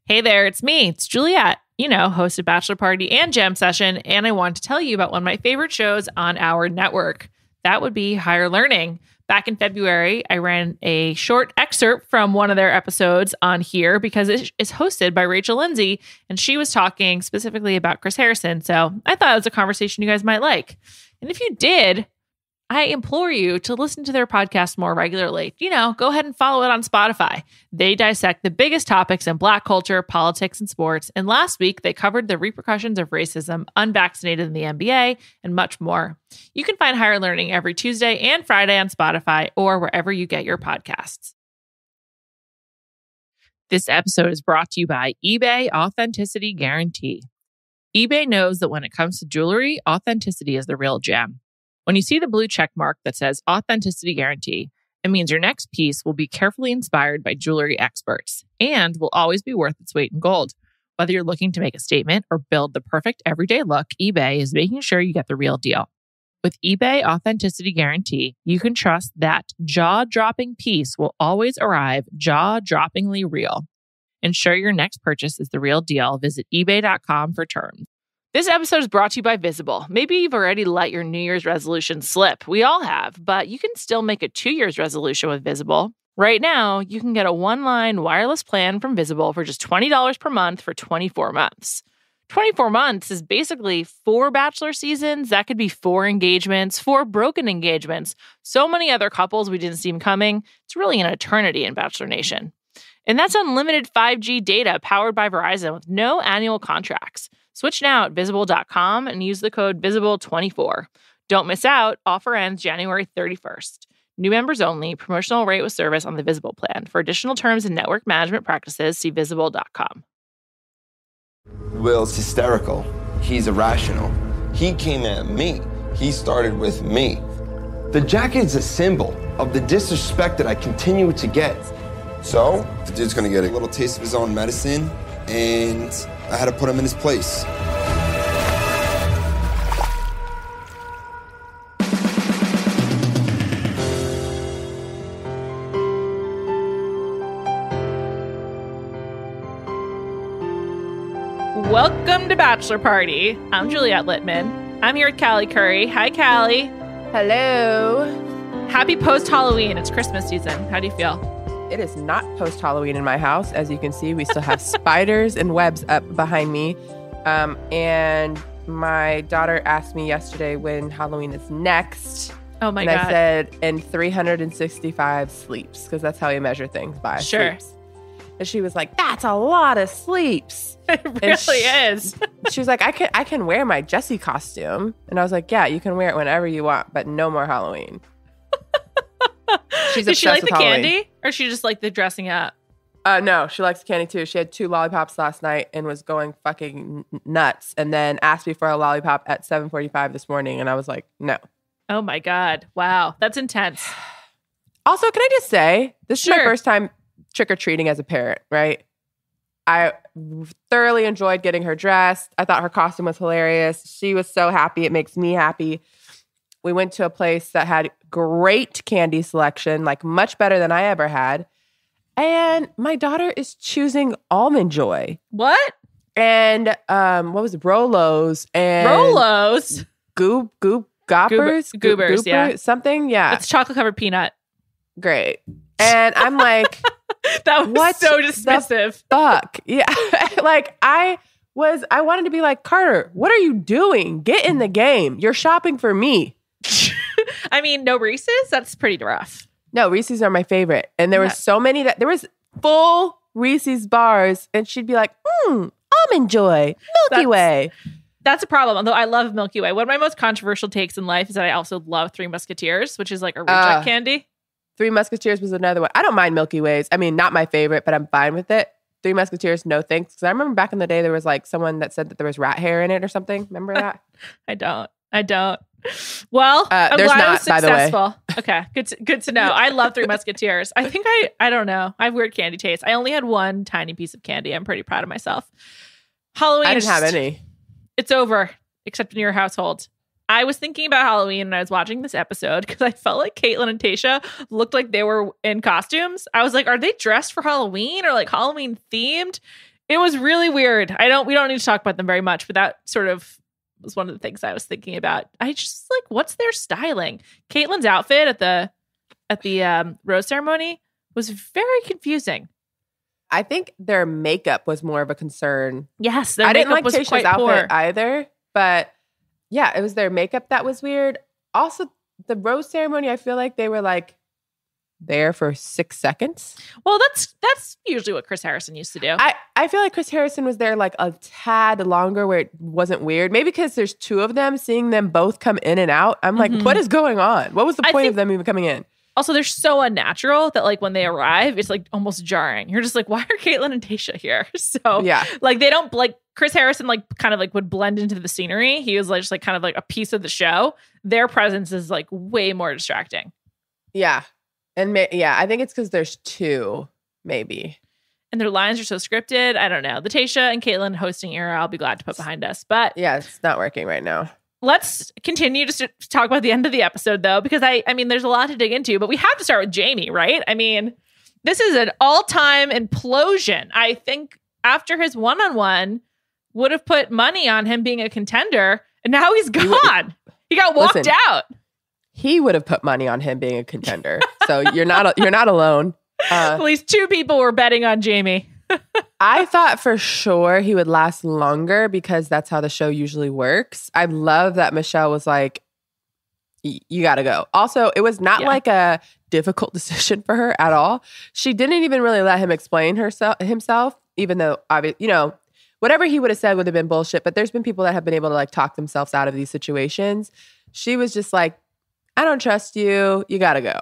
Hey there, it's me. It's Juliet, host of Bachelor Party and Jam Session, and I want to tell you about one of my favorite shows on our network. That would be Higher Learning. Back in February, I ran a short excerpt from one of their episodes on here because it is hosted by Rachel Lindsay, and she was talking specifically about Chris Harrison. So I thought it was a conversation you guys might like. And if you did, I implore you to listen to their podcast more regularly. Go ahead and follow it on Spotify. They dissect the biggest topics in Black culture, politics, and sports. And last week, they covered the repercussions of racism, unvaccinated in the NBA, and much more. You can find Higher Learning every Tuesday and Friday on Spotify or wherever you get your podcasts. This episode is brought to you by eBay Authenticity Guarantee. eBay knows that when it comes to jewelry, authenticity is the real gem. When you see the blue check mark that says Authenticity Guarantee, it means your next piece will be carefully inspired by jewelry experts and will always be worth its weight in gold. Whether you're looking to make a statement or build the perfect everyday look, eBay is making sure you get the real deal. With eBay Authenticity Guarantee, you can trust that jaw-dropping piece will always arrive jaw-droppingly real. Ensure your next purchase is the real deal. Visit ebay.com for terms. This episode is brought to you by Visible. Maybe you've already let your New Year's resolution slip. We all have, but you can still make a 2 year's resolution with Visible. Right now, you can get a one-line wireless plan from Visible for just $20 per month for 24 months. 24 months is basically 4 Bachelor seasons. That could be 4 engagements, 4 broken engagements. So many other couples we didn't see coming. It's really an eternity in Bachelor Nation. And that's unlimited 5G data powered by Verizon with no annual contracts. Switch now at Visible.com and use the code VISIBLE24. Don't miss out. Offer ends January 31st. New members only. Promotional rate with service on the Visible plan. For additional terms and network management practices, see Visible.com. Will's hysterical. He's irrational. He came at me. He started with me. The jacket is a symbol of the disrespect that I continue to get. So, the dude's gonna get a little taste of his own medicine, and I had to put him in his place. Welcome to Bachelor Party. I'm Juliet Litman. I'm here with Callie Curry. Hi, Callie. Hello. Happy post-Halloween. It's Christmas season. How do you feel? It is not post-Halloween in my house. As you can see, we still have spiders and webs up behind me. And my daughter asked me yesterday when Halloween is next. Oh my God. God. And I said in 365 sleeps, because that's how you measure things by sleeps. And she was like, that's a lot of sleeps. It really is. She was like, I can wear my Jessie costume. And I was like, yeah, you can wear it whenever you want, but no more Halloween. She's Did she like the Halloween. candy, or she just like the dressing up? No, she likes candy too. She had 2 lollipops last night and was going fucking nuts, and then asked me for a lollipop at 7:45 this morning, and I was like, no. Oh my God. Wow. That's intense. Also, can I just say, this Sure. is my first time trick-or-treating as a parent, right? I thoroughly enjoyed getting her dressed. I thought her costume was hilarious. She was so happy. It makes me happy. We went to a place that had great candy selection, like much better than I ever had. And my daughter is choosing Almond Joy. What? And what was it? Rolos and Rolos? Goobers? Goobers, yeah. Something, yeah. It's chocolate covered peanut. Great. And I'm like, That was what so dismissive. fuck? Yeah. Like I wanted to be like, Carter, what are you doing? Get in the game. You're shopping for me. I mean, no Reese's? That's pretty rough. No, Reese's are my favorite. And there were so many that there was full Reese's bars, and she'd be like, Almond Joy, Milky Way. That's a problem. Although I love Milky Way. One of my most controversial takes in life is that I also love Three Musketeers, which is like a reject candy. Three Musketeers was another one. I don't mind Milky Ways. I mean, not my favorite, but I'm fine with it. Three Musketeers, no thanks. Because I remember back in the day, there was like someone that said that there was rat hair in it or something. Remember that? I don't. Well, I'm there's glad not, I was by the way. successful. Okay, good to know. I love Three Musketeers. I think I don't know. I have weird candy taste. I only had one tiny piece of candy. I'm pretty proud of myself. Halloween. I didn't have any. It's over, except in your household. I was thinking about Halloween and I was watching this episode because I felt like Caitlin and Tayshia looked like they were in costumes. I was like, are they dressed for Halloween or like Halloween themed? It was really weird. We don't need to talk about them very much, but that sort of was one of the things I was thinking about. I just like, what's their styling? Caitlin's outfit at the rose ceremony was very confusing. I think their makeup was more of a concern. Yes, their I didn't makeup like was quite Tayshia's outfit poor. either, but yeah, it was their makeup that was weird. Also, the rose ceremony, I feel like they were like there for 6 seconds. Well, that's usually what Chris Harrison used to do. I feel like Chris Harrison was there like a tad longer where it wasn't weird. Maybe because there's two of them, seeing them both come in and out. I'm like, what is going on? What was the point of them even coming in? Also, they're so unnatural that like when they arrive, it's like almost jarring. You're just like, why are Caitlin and Tayshia here? So yeah, like they don't like Chris Harrison like kind of like would blend into the scenery. He was like just like kind of like a piece of the show. Their presence is like way more distracting. Yeah. And I think it's because there's two, maybe. And their lines are so scripted. I don't know. The Tayshia and Caitlin hosting era, I'll be glad to put behind us. But yeah, it's not working right now. Let's continue to talk about the end of the episode, though, because I mean, there's a lot to dig into, but we have to start with Jamie, right? I mean, this is an all-time implosion. I think after his one-on-one would have put money on him being a contender, and now he's gone. He got walked out. He would have put money on him being a contender. So you're not alone. At least two people were betting on Jamie. I thought for sure he would last longer because that's how the show usually works. I love that Michelle was like, you got to go. Also, it was not like a difficult decision for her at all. She didn't even really let him explain himself, even though, you know, whatever he would have said would have been bullshit. But there's been people that have been able to like talk themselves out of these situations. She was just like, I don't trust you. You got to go.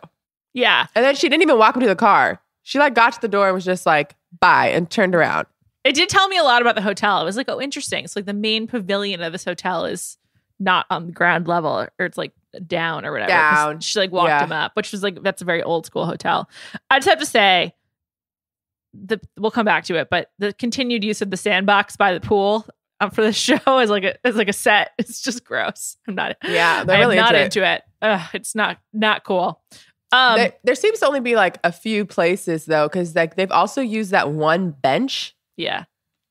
Yeah. And then she didn't even walk him to the car. She like got to the door and was just like, bye, and turned around. It did tell me a lot about the hotel. It was like, oh, interesting. It's like the main pavilion of this hotel is not on the ground level, or it's like down or whatever. Down. She like walked him up, which was like, that's a very old school hotel. I just have to say, we'll come back to it, but the continued use of the sandbox by the pool for the show is like a set. It's just gross. I'm not. Yeah, they're really not into it. It's not cool. There seems to only be like a few places though, because like they've also used that one bench. Yeah.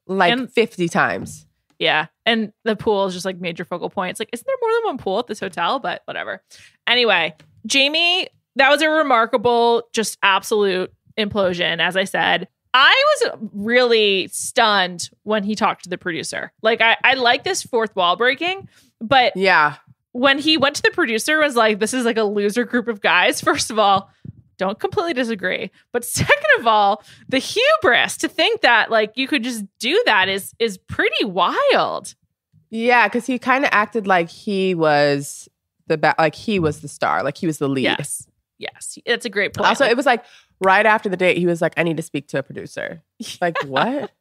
Like 50 times. Yeah. And the pool is just like major focal point. It's like, isn't there more than one pool at this hotel? But whatever. Anyway, Jamie, that was a remarkable, just absolute implosion. As I said, I was really stunned when he talked to the producer. Like I like this fourth wall breaking, but yeah. When he went to the producer, was like, this is like a loser group of guys. First of all, don't completely disagree. But second of all, the hubris to think that like you could just do that is pretty wild. Yeah, because he kind of acted like he was he was the star, like he was the lead. Yes, that's a great point. Also, it was like right after the date, he was like, I need to speak to a producer. Like, what?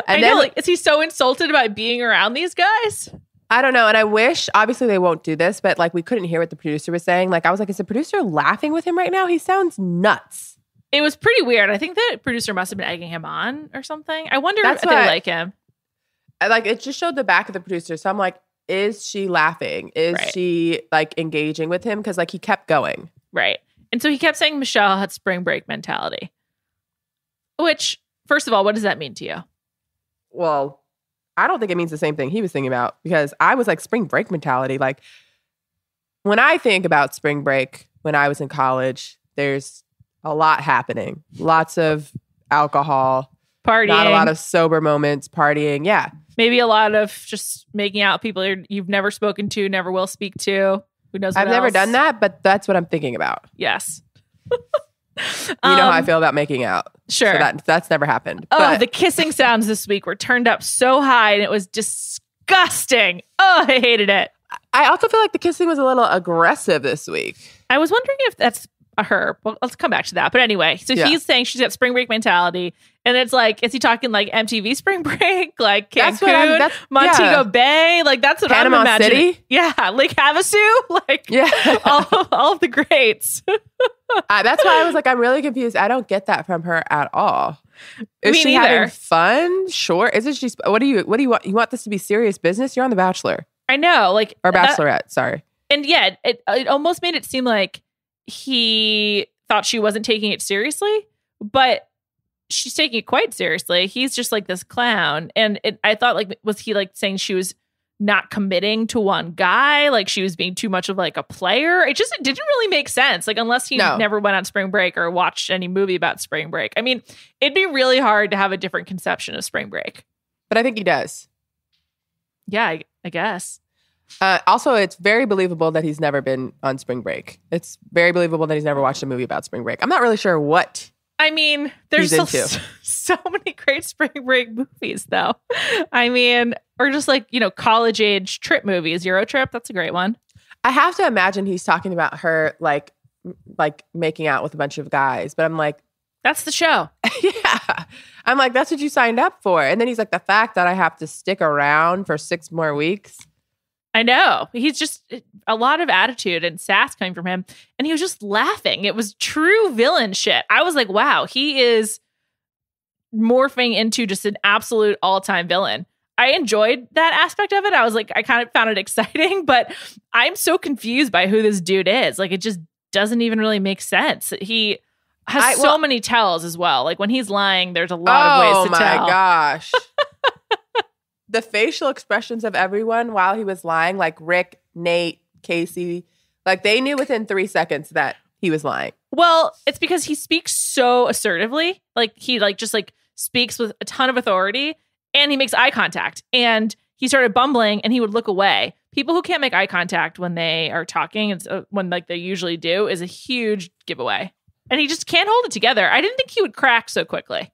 And then, like, is he so insulted by being around these guys? I don't know. And I wish, obviously they won't do this, but like we couldn't hear what the producer was saying. Like I was like, is the producer laughing with him right now? He sounds nuts. It was pretty weird. I think the producer must have been egging him on or something. I wonder if they like him. It just showed the back of the producer. So I'm like, is she laughing? Is she like engaging with him? Because like he kept going. Right. And so he kept saying Michelle had spring break mentality. Which, first of all, what does that mean to you? Well, I don't think it means the same thing he was thinking about, because I was like, spring break mentality. Like when I think about spring break, when I was in college, there's a lot happening. Lots of alcohol, partying, not a lot of sober moments, partying. Yeah. Maybe a lot of just making out people you've never spoken to, never will speak to. Who knows what I've never done that, but that's what I'm thinking about. Yes. You know how I feel about making out. Sure. So that's never happened. Oh, but the kissing sounds this week were turned up so high and it was disgusting. Oh, I hated it. I also feel like the kissing was a little aggressive this week. I was wondering if that's her. Well, let's come back to that. But anyway, so he's saying she's got spring break mentality. And it's like, is he talking like MTV spring break? Like Cancun, Montego Bay? Like that's what Panama I'm imagining. City? Yeah. Lake Havasu? Like all of the greats. That's why I was like, I'm really confused. I don't get that from her at all. Is Me she neither. having fun? Sure. Isn't she? What do you want? You want this to be serious business? You're on The Bachelor. I know. Like or Bachelorette. Sorry. And yeah, it almost made it seem like he thought she wasn't taking it seriously. But she's taking it quite seriously. He's just like this clown. And I thought, like, was he like saying she was not committing to one guy? Like she was being too much of like a player? It didn't really make sense. Like unless he never went on spring break or watched any movie about spring break. I mean, it'd be really hard to have a different conception of spring break. But I think he does. Yeah, I guess. Also, it's very believable that he's never been on spring break. It's very believable that he's never watched a movie about spring break. I'm not really sure what. I mean, there's so many great spring break movies, though. I mean, or just like, college age trip movies. Euro Trip, that's a great one. I have to imagine he's talking about her like making out with a bunch of guys. But I'm like, that's the show. Yeah. I'm like, that's what you signed up for. And then he's like, the fact that I have to stick around for 6 more weeks. I know. He's just a lot of attitude and sass coming from him. And he was just laughing. It was true villain shit. I was like, wow, he is morphing into just an absolute all-time villain. I enjoyed that aspect of it. I was like, I kind of found it exciting, but I'm so confused by who this dude is. Like, it just doesn't even really make sense. He has so many tells as well. Like when he's lying, there's a lot of ways to tell. Oh my gosh. The facial expressions of everyone while he was lying, like Rick, Nate, Casey, like they knew within 3 seconds that he was lying. Well, it's because he speaks so assertively. Like he just speaks with a ton of authority and he makes eye contact. And he started bumbling and he would look away. People who can't make eye contact when they are talking, when like they usually do, is a huge giveaway. And he just can't hold it together. I didn't think he would crack so quickly.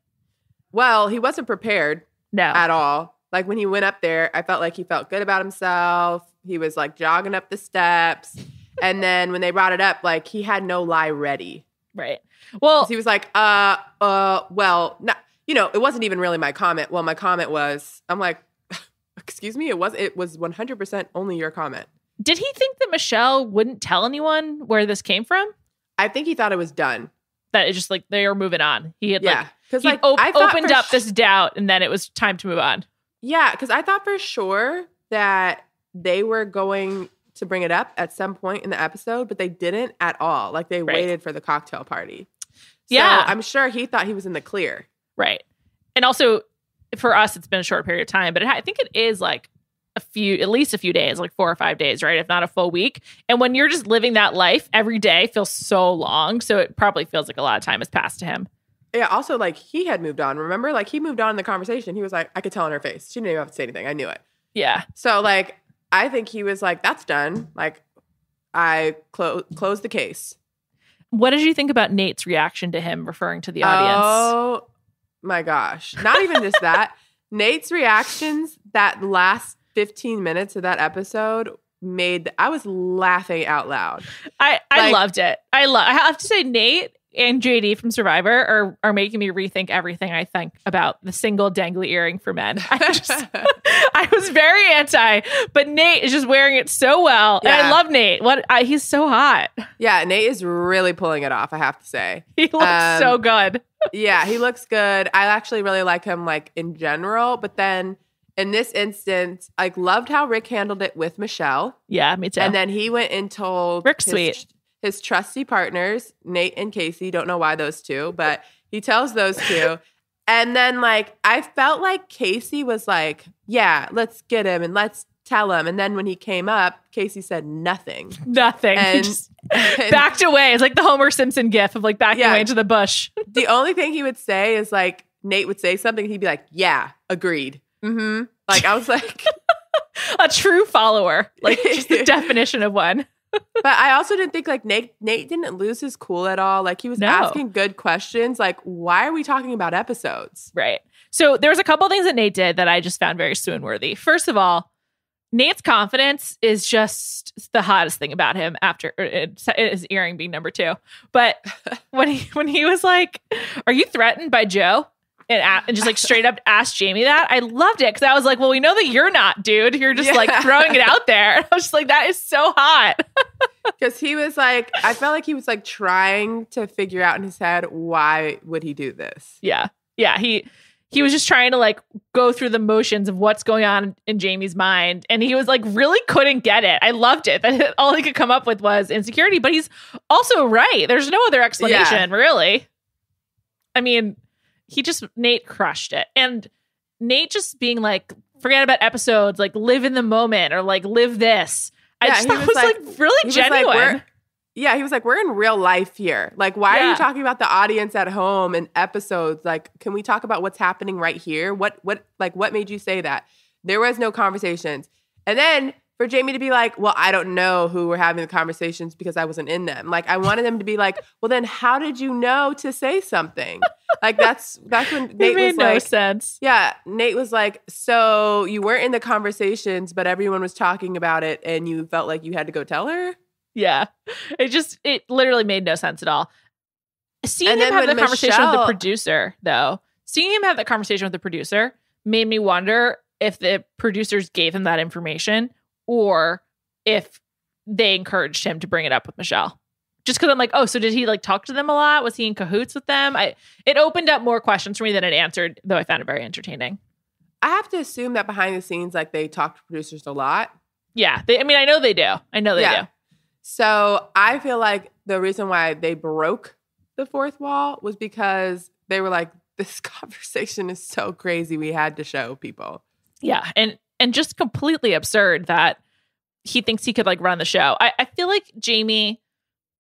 Well, he wasn't prepared at all. Like when he went up there, I felt like he felt good about himself. He was like jogging up the steps. And then when they brought it up, like he had no lie ready. Right. Well, he was like, well, no, it wasn't even really my comment. Well, my comment was, I'm like, excuse me, it was 100% only your comment. Did he think that Michelle wouldn't tell anyone where this came from? I think he thought it was done. That it's just like they are moving on. He had because opened up this doubt and then it was time to move on. Yeah, because I thought for sure that they were going to bring it up at some point in the episode, but they didn't at all. Like they waited for the cocktail party. So I'm sure he thought he was in the clear. Right. And also for us, it's been a short period of time, but I think it is like at least a few days, like 4 or 5 days, right? If not a full week. And when you're just living that life, every day feels so long. So it probably feels like a lot of time has passed to him. Yeah, also, like, he had moved on, remember? Like, he moved on in the conversation. He was like, I could tell in her face. She didn't even have to say anything. I knew it. Yeah. So, like, I think he was like, that's done. Like, I closed the case. What did you think about Nate's reaction to him referring to the audience? Oh, my gosh. Not even just that. Nate's reactions that last 15 minutes of that episode I was laughing out loud. I loved it. I have to say, Nate and JD from Survivor are making me rethink everything I think about the single dangly earring for men. I was very anti, but Nate is just wearing it so well. Yeah. And I love Nate. He's so hot. Yeah, Nate is really pulling it off, I have to say. He looks so good. Yeah, he looks good. I actually really like him like in general, but then in this instance, I loved how Rick handled it with Michelle. Yeah, me too. And then he went and told Rick's sweet. His trusty partners, Nate and Casey, don't know why those two, but he tells those two. And then, like, I felt like Casey was like, yeah, let's get him and let's tell him. And then when he came up, Casey said nothing. Nothing. And backed away. It's like the Homer Simpson gif of like backing away into the bush. The only thing he would say is like, Nate would say something. He'd be like, yeah, agreed. Mm-hmm. Like, I was like. A true follower. Like, just the definition of one. But I also didn't think like Nate didn't lose his cool at all. Like he was asking good questions. Like, why are we talking about episodes? Right. So there's a couple things that Nate did that I just found very swoon worthy. First of all, Nate's confidence is just the hottest thing about him after his earring being number 2. But when he was like, are you threatened by Joe? And just like straight up asked Jamie that. I loved it because I was like, well, we know that you're not, dude. You're just like throwing it out there. And I was just like, that is so hot. Because he was like, I felt like he was like trying to figure out in his head, why would he do this? Yeah. Yeah. He was just trying to like go through the motions of what's going on in Jamie's mind. And he was like, really couldn't get it. I loved it. That all he could come up with was insecurity. But he's also right. There's no other explanation, really. I mean, Nate crushed it. And Nate just being like, forget about episodes, like live in the moment or like live this. I just thought it was like really genuine. He was like, we're in real life here. Like, why are you talking about the audience at home and episodes? Like, can we talk about what's happening right here? What made you say that? There was no conversations. And then for Jamie to be like, well, I don't know who were having the conversations because I wasn't in them. Like, I wanted them to be like, well, then how did you know to say something? Like, that's when Nate was like, no sense. Yeah, Nate was like, so you weren't in the conversations, but everyone was talking about it and you felt like you had to go tell her? Yeah. It literally made no sense at all. Seeing him have the conversation with the producer, though, made me wonder if the producers gave him that information or if they encouraged him to bring it up with Michelle. Just because I'm like, oh, so did he like talk to them a lot? Was he in cahoots with them? It opened up more questions for me than it answered, though I found it very entertaining. I have to assume that behind the scenes, like they talk to producers a lot. Yeah. I know they do. Do. So I feel like the reason why they broke the fourth wall was because they were like, this conversation is so crazy. We had to show people. Yeah. And just completely absurd that he thinks he could like run the show. I feel like Jamie,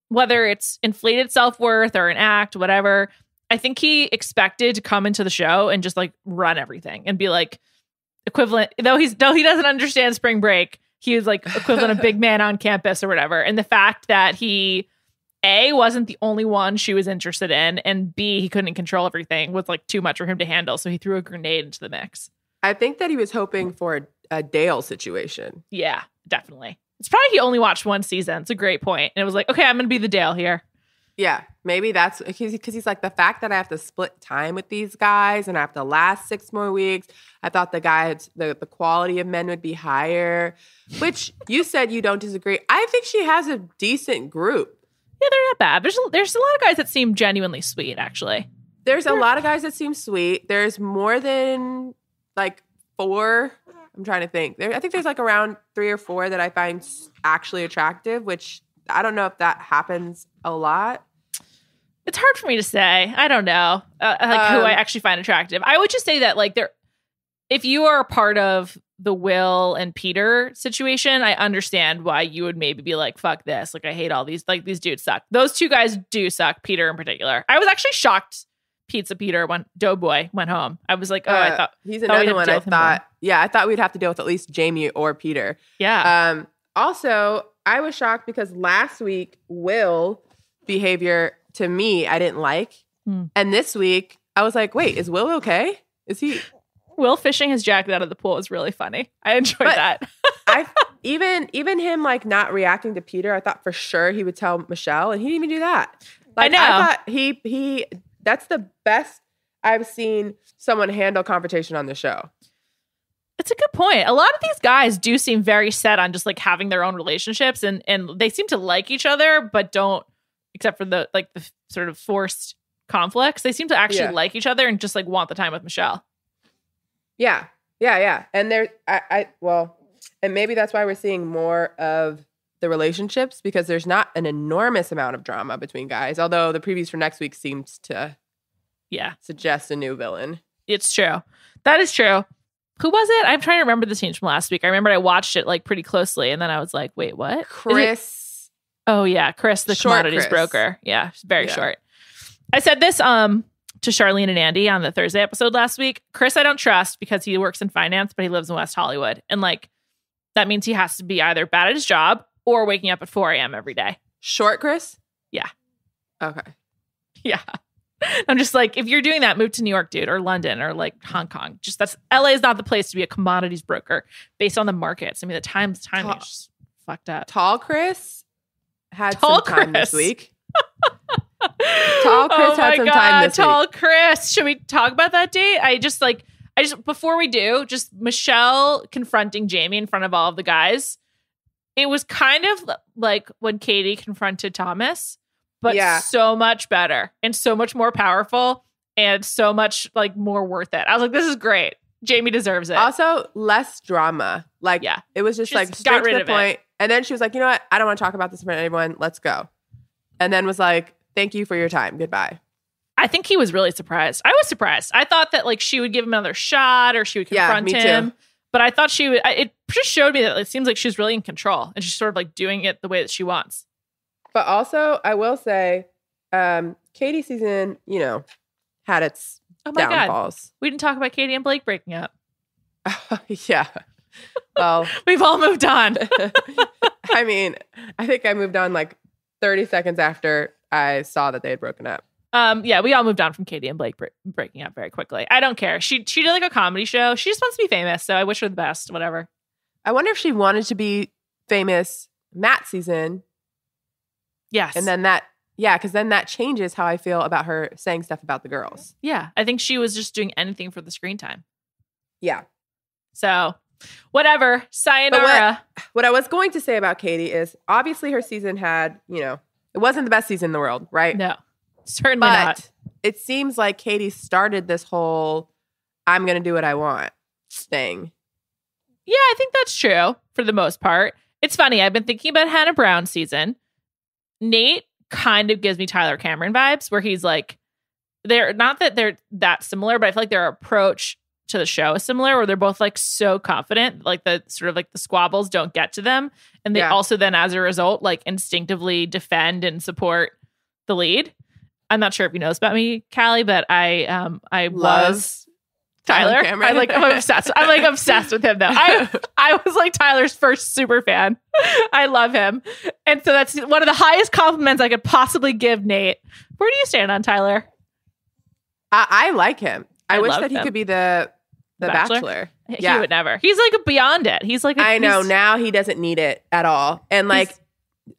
whether it's inflated self-worth or an act, whatever, I think he expected to come into the show and just like run everything and be like equivalent, though he doesn't understand spring break. He was like equivalent of big man on campus or whatever. And the fact that he, A, wasn't the only one she was interested in, and B, he couldn't control everything was like too much for him to handle. So he threw a grenade into the mix. I think that he was hoping for a Dale situation. Yeah, definitely. It's probably he only watched one season. It's a great point. And it was like, okay, I'm going to be the Dale here. Yeah, maybe that's because he's like, the fact that I have to split time with these guys and I have to last 6 more weeks. I thought the quality of men would be higher, which you said you don't disagree. I think she has a decent group. Yeah, they're not bad. There's a lot of guys that seem genuinely sweet, actually. There's a lot of guys that seem sweet. There's more than like 4. I'm trying to think. I think there's like around 3 or 4 that I find actually attractive, which I don't know if that happens a lot. It's hard for me to say. I don't know who I actually find attractive. I would just say that like if you are a part of the Will and Peter situation, I understand why you would maybe be like, fuck this. Like, I hate all these, like these dudes suck. Those 2 guys do suck, Peter in particular. I was actually shocked Pizza Peter when Doughboy went home. I was like, I thought he's another one. I thought we'd have to deal with at least Jamie or Peter. Yeah. Also, I was shocked because last week, Will behavior to me, I didn't like. And this week, I was like, wait, is Will okay? Is he? Will fishing his jacket out of the pool was really funny. I enjoyed that. Even him like not reacting to Peter, I thought for sure he would tell Michelle, and he didn't even do that. Like, I know. I thought he that's the best I've seen someone handle confrontation on the show. It's a good point. A lot of these guys do seem very set on just like having their own relationships and they seem to like each other, but don't, except for the sort of forced conflicts. They seem to actually like each other and just like want the time with Michelle. Yeah. And and maybe that's why we're seeing more of the relationships, because there's not an enormous amount of drama between guys, although the previews for next week seems to suggest a new villain. It's true. That is true. Who was it? I'm trying to remember the scenes from last week. I remember I watched it like pretty closely and then I was like, wait, what? Chris. Oh yeah, Chris, the commodities broker. Yeah, very short. I said this to Charlene and Andy on the Thursday episode last week. Chris, I don't trust because he works in finance, but he lives in West Hollywood. And like, that means he has to be either bad at his job or waking up at 4 a.m. every day. Short Chris? Yeah. Okay. Yeah. I'm just like, if you're doing that, move to New York, dude, or London or like Hong Kong. Just LA is not the place to be a commodities broker based on the markets. I mean, the timing is just fucked up. Tall Chris had some time this week. Tall Chris had some time this week. Tall Chris. Should we talk about that date? I just before we do, just Michelle confronting Jamie in front of all of the guys. It was kind of like when Katie confronted Thomas, but so much better and so much more powerful and so much like more worth it. I was like, this is great. Jamie deserves it. Also, less drama. Like, it was just like straight to the point. And then she was like, you know what? I don't want to talk about this in front of anyone. Let's go. And then was like, thank you for your time. Goodbye. I think he was really surprised. I was surprised. I thought that like she would give him another shot or she would confront him. Too. But I thought she would. It just showed me that it seems like she's really in control and she's sort of like doing it the way that she wants. But also, I will say, Katie's season, had its downfalls. God. We didn't talk about Katie and Blake breaking up. Yeah. Well, we've all moved on. I mean, I think I moved on like 30 seconds after I saw that they had broken up. Yeah, we all moved on from Katie and Blake breaking up very quickly. I don't care. She did like a comedy show. She just wants to be famous, so I wish her the best. Whatever. I wonder if she wanted to be famous Matt season. Yes. And then because then that changes how I feel about her saying stuff about the girls. Yeah, I think she was just doing anything for the screen time. Yeah. So, whatever. Sayonara. What I was going to say about Katie is obviously her season had, it wasn't the best season in the world, right? No. Certainly not. It seems like Katie started this whole I'm going to do what I want thing. Yeah, I think that's true for the most part. It's funny. I've been thinking about Hannah Brown's season. Nate kind of gives me Tyler Cameron vibes where he's like, they're not that they're that similar, but I feel like their approach to the show is similar where they're both like so confident, like the sort of like the squabbles don't get to them. And they also then as a result, like instinctively defend and support the lead. I'm not sure if you know this about me, Callie, but I was Tyler. I'm obsessed with him though. I was like Tyler's first super fan. I love him. And so that's one of the highest compliments I could possibly give Nate. Where do you stand on Tyler? I like him. I wish that he could be the Bachelor. He would never. He's like beyond it. He's like I know now he doesn't need it at all. And like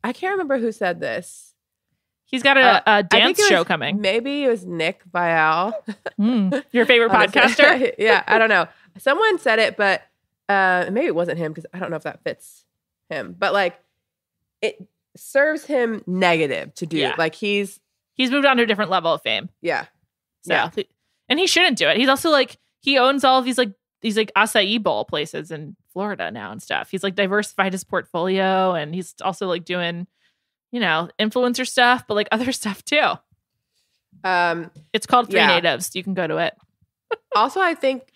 I can't remember who said this. He's got a dance show coming. Maybe it was Nick Vial. Your favorite podcaster? Yeah, I don't know. Someone said it, but maybe it wasn't him because I don't know if that fits him. But like, it serves him negative to do. Like he's moved on to a different level of fame. Yeah. And he shouldn't do it. He's also like he owns all of these acai bowl places in Florida now and stuff. He's like diversified his portfolio, and he's also like doing influencer stuff, but like other stuff too. It's called Three Natives. You can go to it. Also, I think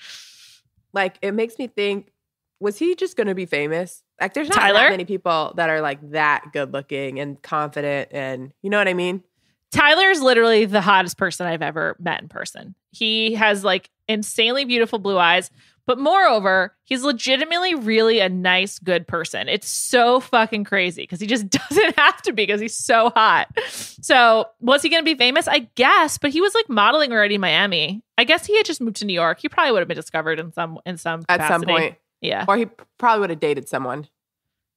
like it makes me think, was he just going to be famous? Like there's not that many people that are like that good looking and confident and you know what I mean? Tyler's literally the hottest person I've ever met in person. He has like insanely beautiful blue eyes, but moreover, he's legitimately really a nice, good person. It's so fucking crazy because he just doesn't have to be because he's so hot. So was he going to be famous? I guess, but he was like modeling already in Miami. I guess he had just moved to New York. He probably would have been discovered in some capacity. At some point. Yeah. Or he probably would have dated someone.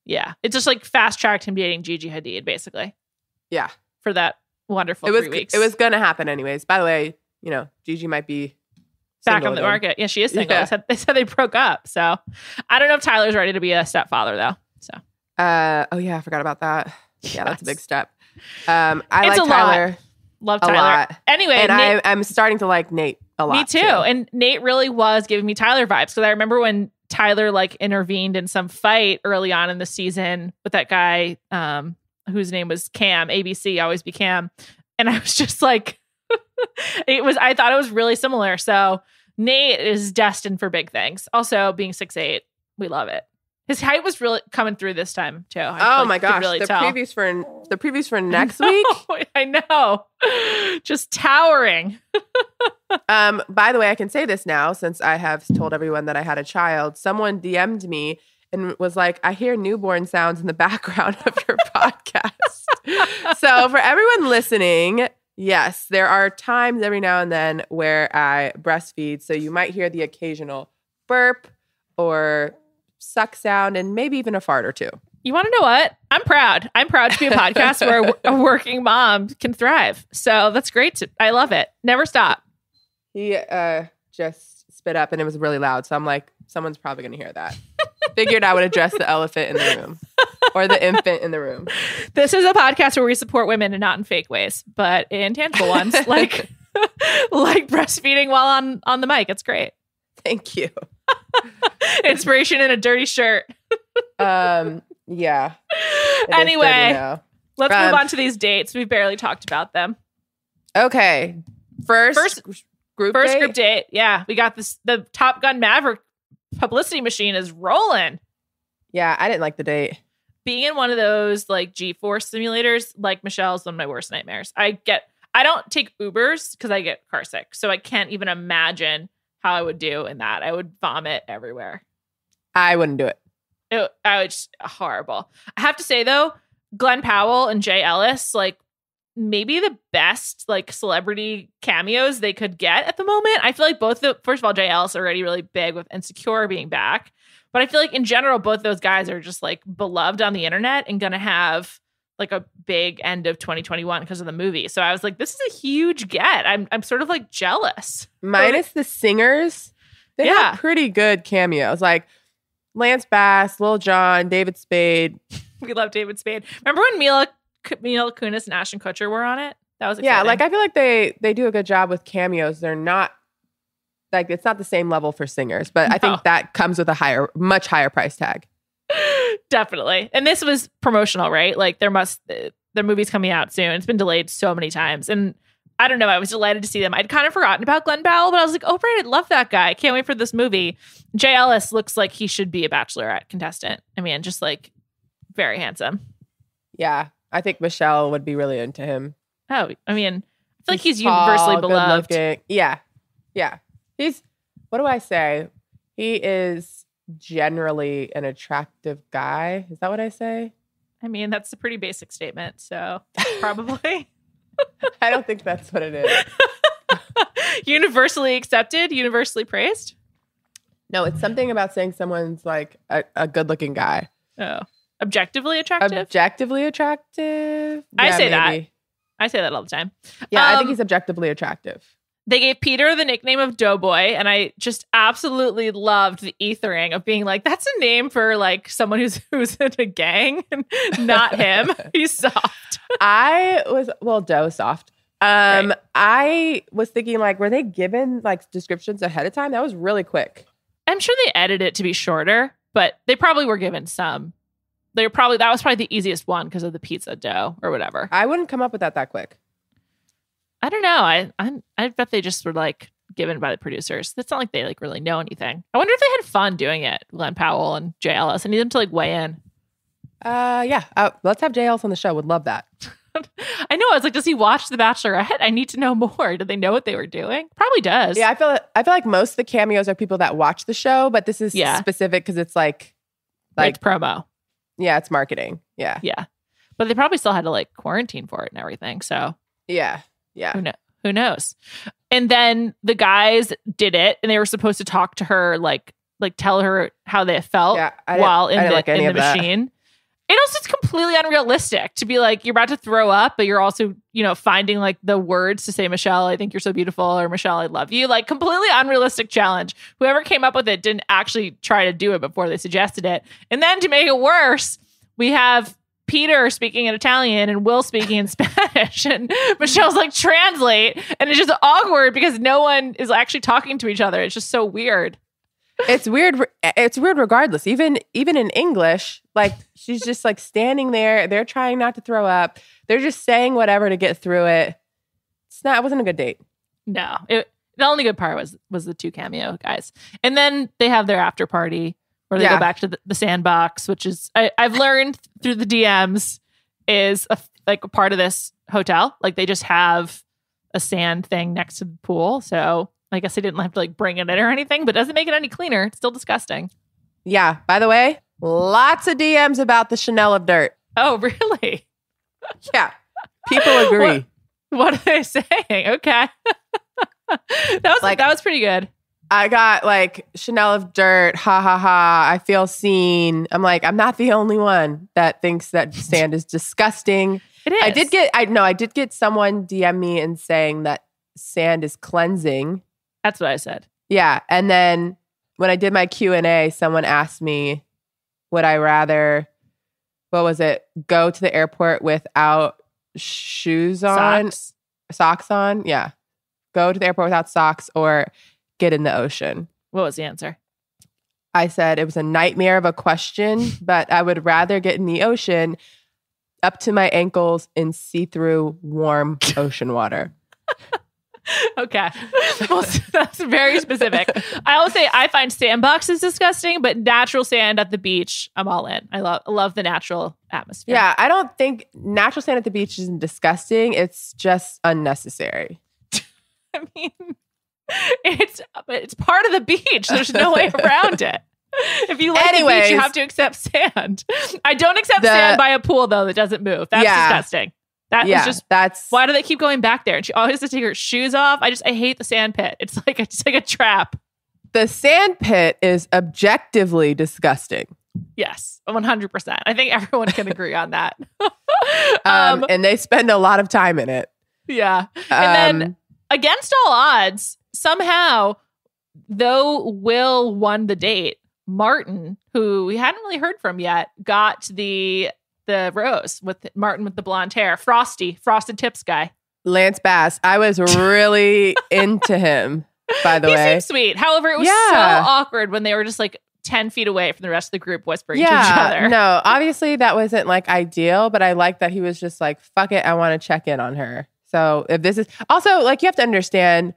Yeah. It just like fast tracked him dating Gigi Hadid, basically. Yeah. For that wonderful 3 weeks. It was going to happen anyways. By the way, Gigi might be back on the market. Yeah, she is single. Yeah. They said they broke up. So I don't know if Tyler's ready to be a stepfather though. So. Oh yeah, I forgot about that. Yeah, that's a big step. I like Tyler. Love Tyler. A lot. Anyway, and I'm starting to like Nate a lot. Me too. And Nate really was giving me Tyler vibes because I remember when Tyler like intervened in some fight early on in the season with that guy whose name was Cam, ABC, always be Cam. And I was just like, I thought it was really similar. So Nate is destined for big things. Also being 6'8", we love it. His height was really coming through this time too. Oh my gosh. Really the previews for next week. I know. Just towering. By the way, I can say this now since I have told everyone that I had a child. Someone DM'd me and was like, I hear newborn sounds in the background of your podcast. So for everyone listening, yes, there are times every now and then where I breastfeed. So you might hear the occasional burp or suck sound and maybe even a fart or two. You want to know what? I'm proud. I'm proud to be a podcast where a working mom can thrive. So that's great. I love it. Never stop. He just spit up and it was really loud. So I'm like, someone's probably going to hear that. Figured I would address the elephant in the room or the infant in the room. This is a podcast where we support women and not in fake ways, but in tangible ones, like breastfeeding while on the mic. It's great. Thank you. Inspiration in a dirty shirt. Yeah. Anyway, let's move on to these dates. We barely talked about them. Okay. First group date. Yeah, we got this. The Top Gun Maverick publicity machine is rolling. Yeah, I didn't like the date. Being in one of those like G-force simulators, like Michelle's, one of my worst nightmares. I don't take Ubers because I get car sick, so I can't even imagine how I would do in that. I would vomit everywhere. I wouldn't do it. I was just horrible. I have to say though, Glenn Powell and Jay Ellis, like maybe the best like celebrity cameos they could get at the moment. I feel like first of all, Jay Ellis already really big with Insecure being back, but I feel like in general, both those guys are just like beloved on the internet and gonna have like a big end of 2021 because of the movie. So I was like, this is a huge get. I'm sort of like jealous. Minus the singers, they have pretty good cameos. Like Lance Bass, Lil Jon, David Spade. We love David Spade. Remember when Mila Kunis and Ashton Kutcher were on it? That was exciting. Yeah, like I feel like they do a good job with cameos. They're not like it's not the same level for singers, but I think that comes with a much higher price tag. Definitely. And this was promotional, right? Like their movie's coming out soon. It's been delayed so many times. And I don't know. I was delighted to see them. I'd kind of forgotten about Glenn Powell, but I was like, oh, right, I love that guy. I can't wait for this movie. Jay Ellis looks like he should be a Bachelorette contestant. I mean, just like very handsome. Yeah. I think Michelle would be really into him. Oh, I mean, I feel like he's universally beloved. Yeah. Yeah. What do I say? He is generally an attractive guy. Is that what I say? I mean, that's a pretty basic statement. So probably. I don't think that's what it is. Universally accepted, universally praised? No, it's something about saying someone's like a good-looking guy. Oh. Objectively attractive? Objectively attractive? I say that. I say that all the time. Yeah, I think he's objectively attractive. They gave Peter the nickname of Doughboy, and I just absolutely loved the ethering of being like, that's a name for like someone who's in a gang, not him. He's soft. Dough soft. Right. I was thinking like, were they given like descriptions ahead of time? That was really quick. I'm sure they edited it to be shorter, but they probably were given some. That was probably the easiest one because of the pizza dough or whatever. I wouldn't come up with that quick. I don't know. I bet they just were like given by the producers. It's not like they like really know anything. I wonder if they had fun doing it, Glenn Powell and Jay Ellis. I need them to like weigh in. Yeah. Let's have Jay Ellis on the show. Would love that. I know. I was like, does he watch The Bachelorette? I need to know more. Did they know what they were doing? Probably does. Yeah, I feel like most of the cameos are people that watch the show, but this is specific because it's like it's promo. Yeah, it's marketing. Yeah. Yeah. But they probably still had to like quarantine for it and everything. So yeah. Yeah. Who knows? And then the guys did it and they were supposed to talk to her, like tell her how they felt while in the machine. It also is completely unrealistic to be like, you're about to throw up, but you're also, finding like the words to say, Michelle, I think you're so beautiful, or Michelle, I love you. Like completely unrealistic challenge. Whoever came up with it didn't actually try to do it before they suggested it. And then to make it worse, we have Peter speaking in Italian and Will speaking in Spanish. And Michelle's like, translate. And it's just awkward because no one is actually talking to each other. It's just so weird. It's weird. It's weird regardless. Even in English, like she's just like standing there. They're trying not to throw up. They're just saying whatever to get through it. It wasn't a good date. No. The only good part was the two cameo guys. And then they have their after party where they go back to the sandbox, which is, I've learned through the DMs is a part of this hotel. Like they just have a sand thing next to the pool. So I guess they didn't have to like bring it in or anything, but it doesn't make it any cleaner. It's still disgusting. Yeah. By the way, lots of DMs about the Chanel of dirt. Oh, really? Yeah. People agree. What are they saying? Okay. that was pretty good. I got like Chanel of dirt. Ha ha ha. I feel seen. I'm like, I'm not the only one that thinks that sand is disgusting. It is. I did get someone DM me and saying that sand is cleansing. That's what I said. Yeah. And then when I did my Q&A, someone asked me, would I rather, go to the airport without shoes on? Socks on? Yeah. Go to the airport without socks or get in the ocean. What was the answer? I said it was a nightmare of a question, but I would rather get in the ocean up to my ankles in see-through warm ocean water. Okay. Well, that's very specific. I will say I find sandboxes disgusting, but natural sand at the beach, I'm all in. I love the natural atmosphere. Yeah, I don't think natural sand at the beach isn't disgusting. It's just unnecessary. I mean, it's part of the beach. There's no way around it. If you like the beach, you have to accept sand. I don't accept sand by a pool, though, that doesn't move. That's disgusting. That's why do they keep going back there? And she always has to take her shoes off. I hate the sand pit. It's like a trap. The sand pit is objectively disgusting. Yes, 100%. I think everyone can agree on that. And they spend a lot of time in it. Yeah. And then against all odds, somehow, though Will won the date, Martin, who we hadn't really heard from yet, got the rose with Martin with the blonde hair. Frosted tips guy. Lance Bass. I was really into him, by the way. He seemed sweet. However, it was so awkward when they were just like 10 feet away from the rest of the group whispering to each other. No, obviously that wasn't like ideal, but I like that he was just like, fuck it, I want to check in on her. So if this is also like, you have to understand,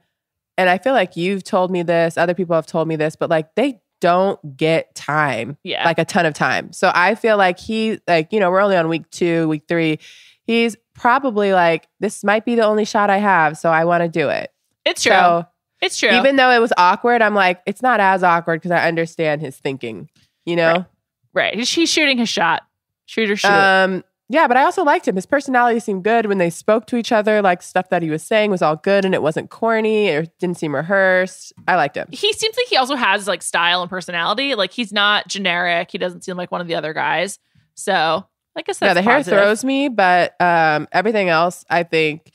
and I feel like you've told me this, other people have told me this, but like they don't get time, like a ton of time. So I feel like we're only on week 2, week 3. He's probably like, this might be the only shot I have, so I want to do it. It's true. So, it's true. Even though it was awkward, I'm like, it's not as awkward because I understand his thinking, you know? Right. He's shooting his shot. Shoot or shoot. Yeah, but I also liked him. His personality seemed good when they spoke to each other. Like stuff that he was saying was all good and it wasn't corny or didn't seem rehearsed. I liked him. He seems like he also has like style and personality. Like he's not generic. He doesn't seem like one of the other guys. So I guess that's the positive. hair throws me, but everything else, I think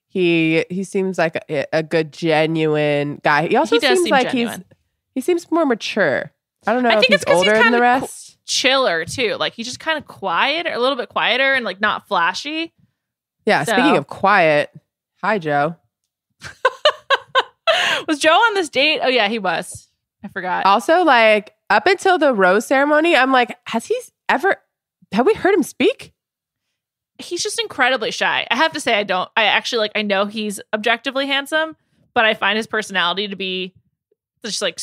he seems like a good, genuine guy. He also seems like genuine. He seems more mature. I don't know if he's older than the rest. Chiller too. Like he's just kind of quiet, or a little bit quieter and like not flashy. Yeah. So. Speaking of quiet, hi, Joe. Was Joe on this date? Oh yeah, he was. I forgot. Also, like up until the rose ceremony, I'm like, have we heard him speak? He's just incredibly shy. I have to say, I know he's objectively handsome, but I find his personality to be just like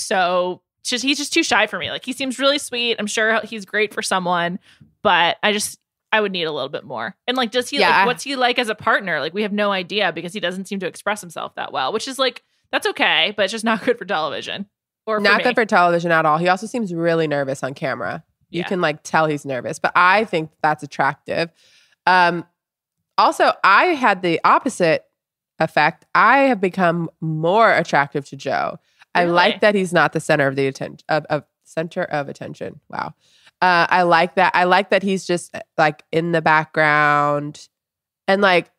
he's just too shy for me. Like he seems really sweet. I'm sure he's great for someone, but I would need a little bit more. And like, does he like, what's he like as a partner? Like we have no idea because he doesn't seem to express himself that well, which is like, that's okay, but it's just not good for television or not good for television at all. He also seems really nervous on camera. You can like tell he's nervous, but I think that's attractive. Also I had the opposite effect. I have become more attractive to Joe. Really? I like that he's not the center of the center of attention. Wow. I like that. I like that he's just like in the background. And like,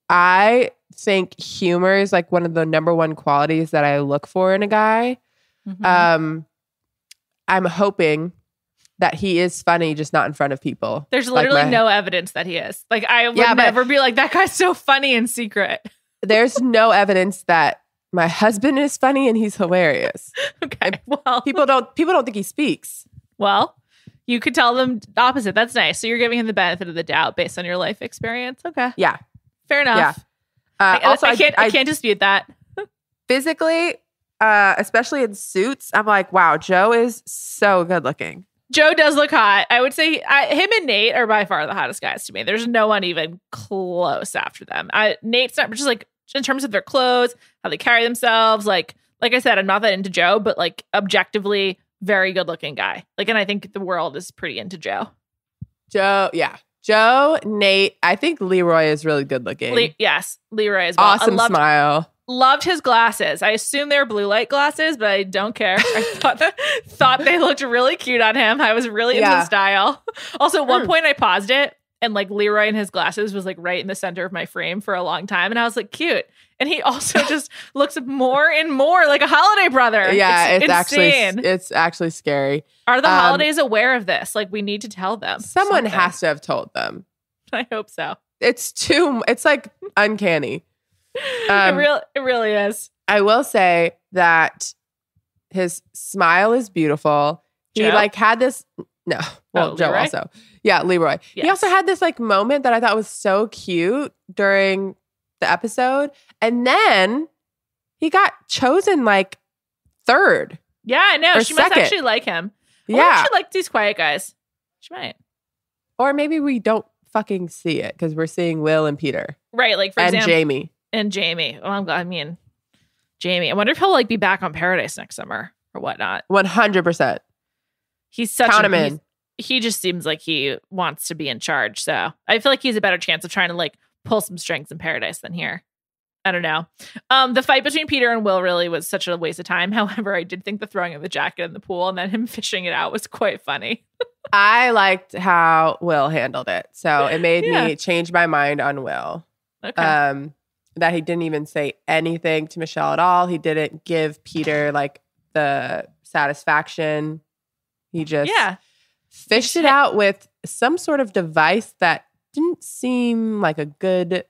I think humor is like one of the number one qualities that I look for in a guy. Mm-hmm. I'm hoping that he is funny, just not in front of people. There's literally no evidence that he is. Like I would never be like, that guy's so funny in secret. There's no evidence that my husband is funny and he's hilarious. Okay. Well, people don't think he speaks. Well, you could tell them the opposite. That's nice. So you're giving him the benefit of the doubt based on your life experience. Okay. Yeah. Fair enough. Yeah. Also, I can't dispute that. Physically, especially in suits, I'm like, wow, Joe is so good looking. Joe does look hot. I would say him and Nate are by far the hottest guys to me. There's no one even close after them. Nate's not just like in terms of their clothes, how they carry themselves. Like I said, I'm not that into Joe, but like objectively very good looking guy. Like, and I think the world is pretty into Joe. Joe, Nate. I think Leroy is really good looking. Yes, Leroy as well. Awesome smile. Loved his glasses. I assume they were blue light glasses, but I don't care. I thought they looked really cute on him. I was really into the style. Also, at one point I paused it and like Leroy and his glasses was like right in the center of my frame for a long time. And I was like, cute. And he also just looks more and more like a holiday brother. Yeah, it's actually scary. Are the holidays aware of this? Like we need to tell them. Someone has to have told them. I hope so. It's like uncanny. It really is. I will say that his smile is beautiful. Joe? He like had this. No, well, Joe Leroy? Also. Yeah, Leroy. Yes. He also had this like moment that I thought was so cute during the episode. And then He got chosen like third. Yeah, I know. She must actually like him. Yeah. She likes these quiet guys. She might. Or maybe we don't fucking see it because we're seeing Will and Peter. Right, like for and example. Jamie. And Jamie. Well, I'm glad. I mean, Jamie. I wonder if he'll like be back on Paradise next summer or whatnot. 100%. He's such Count him in. He just seems like he wants to be in charge. So I feel like he's a better chance of trying to like pull some strings in Paradise than here. I don't know. The fight between Peter and Will really was such a waste of time. However, I did think the throwing of the jacket in the pool and then him fishing it out was quite funny. I liked how Will handled it. So it made me change my mind on Will. Okay. That he didn't even say anything to Michelle at all. He didn't give Peter like the satisfaction. He just fished it out with some sort of device that didn't seem like a good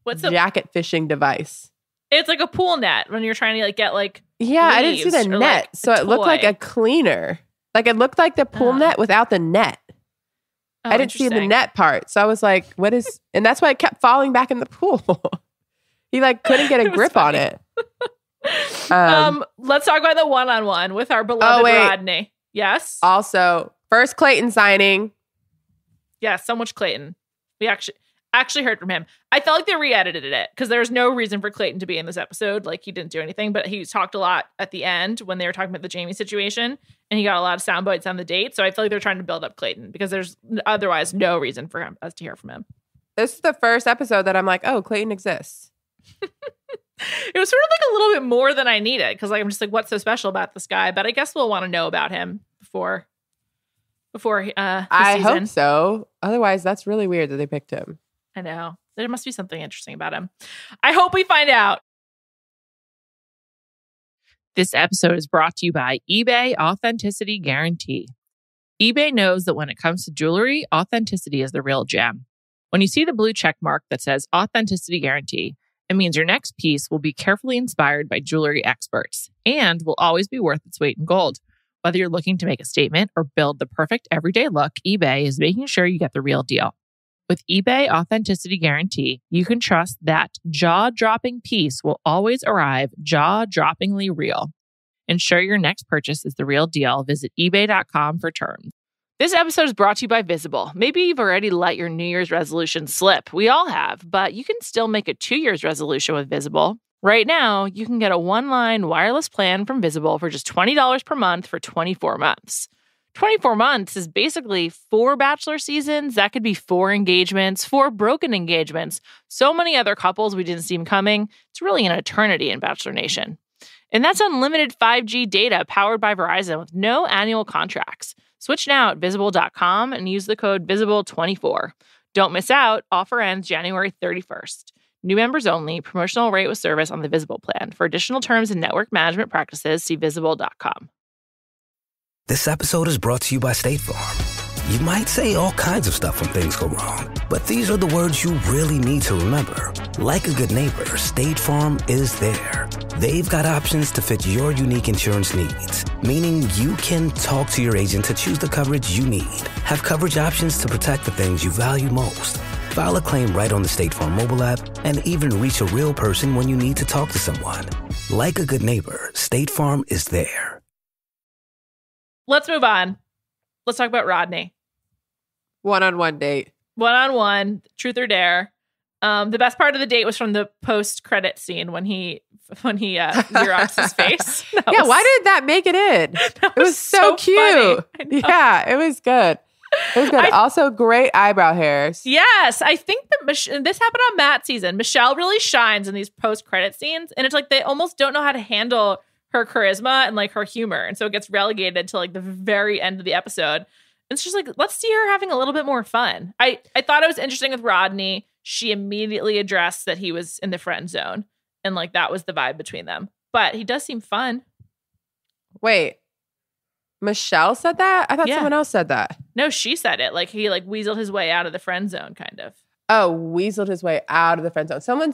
jacket fishing device. It's like a pool net when you're trying to like get like I didn't see the net, like so it looked like a cleaner. Like it looked like the pool net without the net. I didn't see the net part, so I was like, "What is?" And that's why it kept falling back in the pool. He like couldn't get a grip on it. Let's talk about the one-on-one with our beloved Rodney. Yes. Also, first Clayton signing. Yeah, so much Clayton. We actually heard from him. I felt like they re-edited it because there's no reason for Clayton to be in this episode. Like he didn't do anything, but he talked a lot at the end when they were talking about the Jamie situation, and he got a lot of sound bites on the date. So I feel like they're trying to build up Clayton because there's otherwise no reason for us to hear from him. This is the first episode that I'm like, oh, Clayton exists. It was sort of like a little bit more than I needed because like I'm just like, what's so special about this guy? But I guess we'll want to know about him before I hope so. Otherwise, that's really weird that they picked him. I know. There must be something interesting about him. I hope we find out. This episode is brought to you by eBay Authenticity Guarantee. eBay knows that when it comes to jewelry, authenticity is the real gem. When you see the blue check mark that says Authenticity Guarantee, it means your next piece will be carefully inspired by jewelry experts and will always be worth its weight in gold. Whether you're looking to make a statement or build the perfect everyday look, eBay is making sure you get the real deal. With eBay Authenticity Guarantee, you can trust that jaw-dropping piece will always arrive jaw-droppingly real. Ensure your next purchase is the real deal. Visit ebay.com for terms. This episode is brought to you by Visible. Maybe you've already let your New Year's resolution slip. We all have, but you can still make a 2 year's resolution with Visible. Right now, you can get a one-line wireless plan from Visible for just $20 per month for 24 months. 24 months is basically 4 Bachelor seasons. That could be 4 engagements, 4 broken engagements. So many other couples we didn't see coming. It's really an eternity in Bachelor Nation. And that's unlimited 5G data powered by Verizon with no annual contracts. Switch now at Visible.com and use the code VISIBLE24. Don't miss out. Offer ends January 31st. New members only. Promotional rate with service on the Visible plan. For additional terms and network management practices, see Visible.com. This episode is brought to you by State Farm. You might say all kinds of stuff when things go wrong, but these are the words you really need to remember. Like a good neighbor, State Farm is there. They've got options to fit your unique insurance needs, meaning you can talk to your agent to choose the coverage you need. Have coverage options to protect the things you value most. File a claim right on the State Farm mobile app and even reach a real person when you need to talk to someone. Like a good neighbor, State Farm is there. Let's move on. Let's talk about Rodney. One-on-one date. One-on-one, truth or dare. The best part of the date was from the post-credit scene when he Xeroxed his face. Why did that make it in? It was so cute. Yeah, it was good. It was good. Also, great eyebrow hairs. Yes, I think that this happened on Matt's season. Michelle really shines in these post-credit scenes, and it's like they almost don't know how to handle her charisma and like her humor, and so it gets relegated to like the very end of the episode. And it's just like, let's see her having a little bit more fun. I thought it was interesting with Rodney. She immediately addressed that he was in the friend zone, and like that was the vibe between them. But he does seem fun. Wait, Michelle said that? I thought someone else said that. No, she said it. Like he like weaseled his way out of the friend zone, kind of. Oh, weaseled his way out of the friend zone.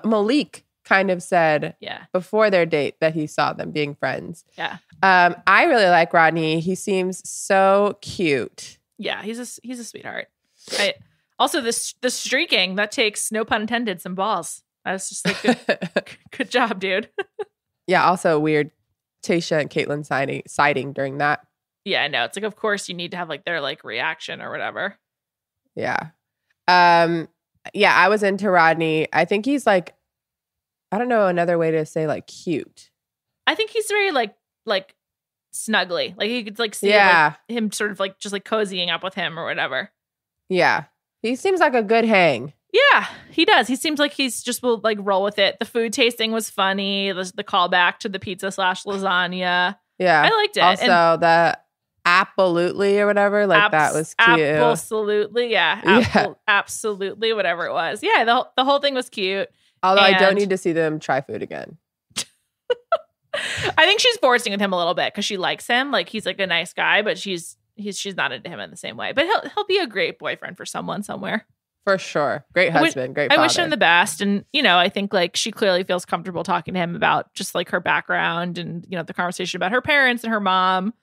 Malik kind of said before their date that he saw them being friends. Yeah. I really like Rodney. He seems so cute. Yeah, he's a sweetheart. Also, the streaking, that takes, no pun intended, some balls. I was just like, good job, dude. Yeah, also weird Tayshia and Caitlyn siding during that. Yeah, I know. It's like, of course you need to have like their like reaction or whatever. Yeah. Yeah, I was into Rodney. I think he's like, I don't know another way to say like cute. I think he's very like snuggly. Like you could like see like, him sort of like just like cozying up with him or whatever. Yeah. He seems like a good hang. Yeah, he does. He seems like he's just will like roll with it. The food tasting was funny. The callback to the pizza / lasagna. Yeah. I liked it. Also, the absolutely or whatever, like that was cute. Absolutely, yeah. Absolutely, whatever it was. Yeah, the whole thing was cute. Although I don't need to see them try food again. I think she's forcing with him a little bit because she likes him. Like he's like a nice guy, but she's not into him in the same way. But he'll be a great boyfriend for someone somewhere. For sure. Great husband, great father. I wish him the best. And, you know, I think like she clearly feels comfortable talking to him about just like her background and, you know, the conversation about her parents and her mom.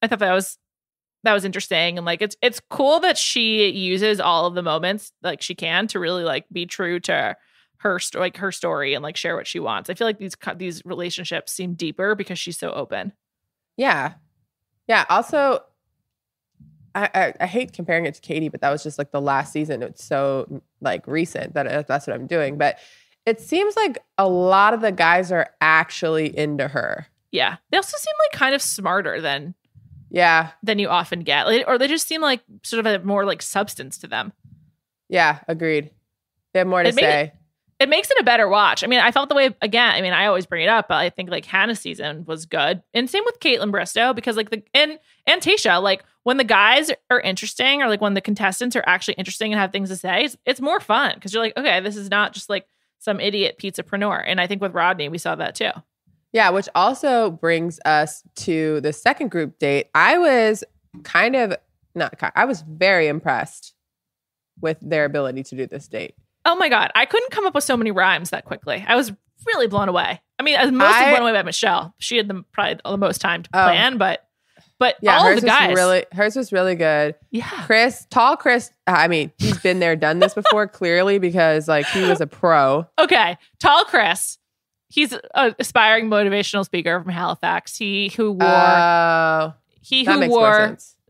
I thought that was interesting. And like, it's cool that she uses all of the moments like she can to really like be true to her story and like share what she wants. I feel like these relationships seem deeper because she's so open. Yeah. Yeah. Also, I hate comparing it to Katie, but that was just like the last season. It's so like recent that that's what I'm doing. But it seems like a lot of the guys are actually into her. Yeah. They also seem like kind of smarter than you often get. Or they just seem like sort of a more like substance to them. Yeah, agreed. They have more to say. It makes it a better watch. I mean, I felt the way, again, I mean, I always bring it up, but I think like Hannah's season was good. And same with Caitlyn Bristow, because like and Tayshia, like when the guys are interesting or like when the contestants are actually interesting and have things to say, it's more fun because you're like, okay, this is not just like some idiot pizzapreneur. And I think with Rodney, we saw that too. Yeah, which also brings us to the second group date. I was I was very impressed with their ability to do this date. Oh my God. I couldn't come up with so many rhymes that quickly. I was really blown away. I mean, I was mostly blown away by Michelle. She had probably the most time to plan, but yeah, all of the guys. Hers was really good. Yeah. Tall Chris, I mean, he's been there, done this before, clearly, because like he was a pro. Okay. Tall Chris. He's an aspiring motivational speaker from Halifax. He who wore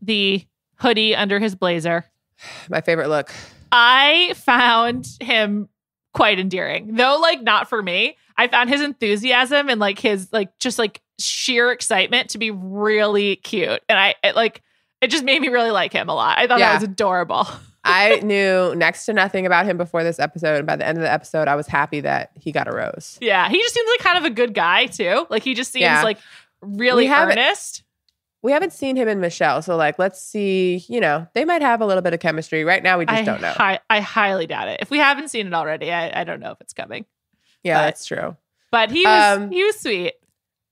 the hoodie under his blazer. My favorite look. I found him quite endearing, though, like not for me. I found his enthusiasm and like his like just like sheer excitement to be really cute. And it just made me really like him a lot. I thought that was adorable. I knew next to nothing about him before this episode. And by the end of the episode, I was happy that he got a rose. Yeah. He just seems like kind of a good guy too. Like he just seems like really earnest. We haven't seen him and Michelle. So like, let's see, you know, they might have a little bit of chemistry. Right now, we just don't know. I highly doubt it. If we haven't seen it already, I don't know if it's coming. Yeah, that's true. But he was sweet.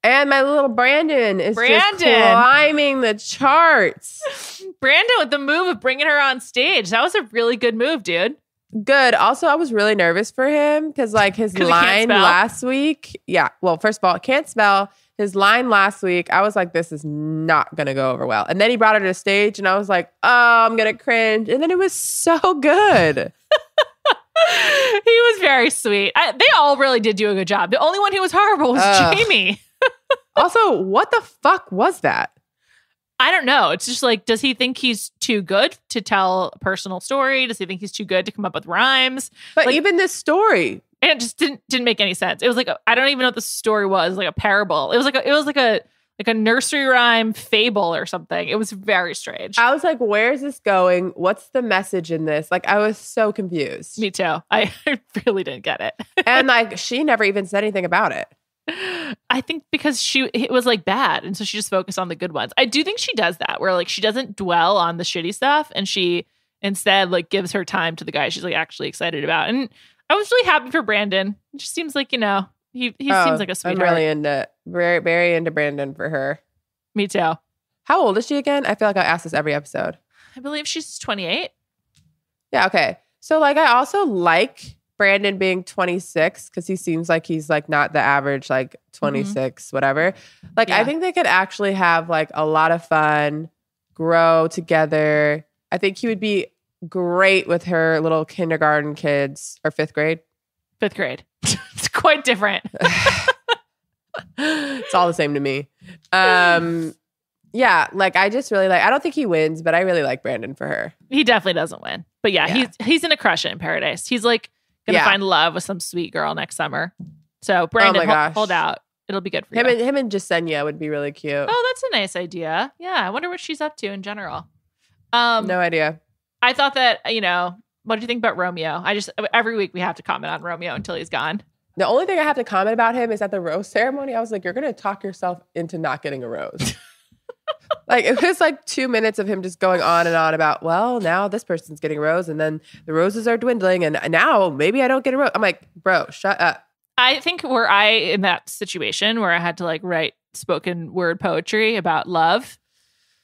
And my little Brandon is just climbing the charts. Brandon with the move of bringing her on stage. That was a really good move, dude. Good. Also, I was really nervous for him because like his line last week. Yeah. Well, first of all, can't spell. His line last week, I was like, this is not going to go over well. And then he brought her to the stage and I was like, oh, I'm going to cringe. And then it was so good. He was very sweet. They all really did do a good job. The only one who was horrible was Jamie. Also, what the fuck was that? I don't know. It's just like, does he think he's too good to tell a personal story? Does he think he's too good to come up with rhymes? But like, even this story. And it just didn't make any sense. It was like, I don't even know what the story was, like a parable. It was like a nursery rhyme fable or something. It was very strange. I was like, where's this going? What's the message in this? Like, I was so confused. Me too. I really didn't get it. And like, she never even said anything about it. I think because it was like bad. And so she just focused on the good ones. I do think she does that where like she doesn't dwell on the shitty stuff and she instead like gives her time to the guy she's like actually excited about. And I was really happy for Brandon. It just seems like, you know, he seems like a sweetheart. I'm really into, very, very into Brandon for her. Me too. How old is she again? I feel like I ask this every episode. I believe she's 28. Yeah, okay. So like I also like Brandon being 26 because he seems like he's like not the average like 26, whatever. Like I think they could actually have like a lot of fun, grow together. I think he would be great with her little kindergarten kids or fifth grade. It's quite different. It's all the same to me. Yeah, like I just really like, I don't think he wins, but I really like Brandon for her. He definitely doesn't win. But yeah. he's in a crush in paradise. He's like going to find love with some sweet girl next summer. So Brandon, hold out. It'll be good for you. Him and Jasenia would be really cute. Oh, that's a nice idea. Yeah, I wonder what she's up to in general. No idea. I thought that, what do you think about Romeo? Every week we have to comment on Romeo until he's gone. The only thing I have to comment about him is at the rose ceremony, I was like, you're going to talk yourself into not getting a rose. Like, it was like 2 minutes of him just going on and on about, well, now this person's getting a rose and then the roses are dwindling and now maybe I don't get a rose. I'm like, bro, shut up. I think were I in that situation where I had to like write spoken word poetry about love,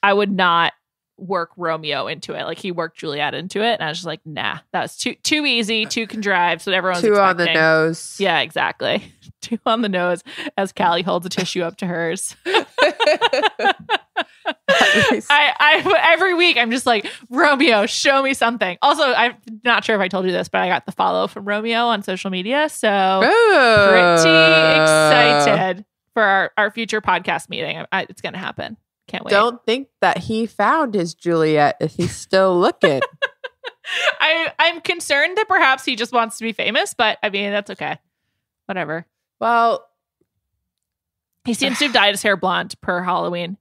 I would not work Romeo into it. Like he worked Juliet into it. And I was just like, nah, that was too easy, too contrived. So everyone's too expecting. On the nose. Yeah, exactly. Too on the nose as Callie holds a tissue up to hers. I every week I'm just like, Romeo, show me something. Also, I'm not sure if I told you this, but I got the follow from Romeo on social media. So pretty excited for our future podcast meeting. It's going to happen. Can't wait. Don't think that he found his Juliet if he's still looking. I'm concerned that perhaps he just wants to be famous, but I mean, that's okay. Whatever. Well, he seems to have dyed his hair blonde for Halloween.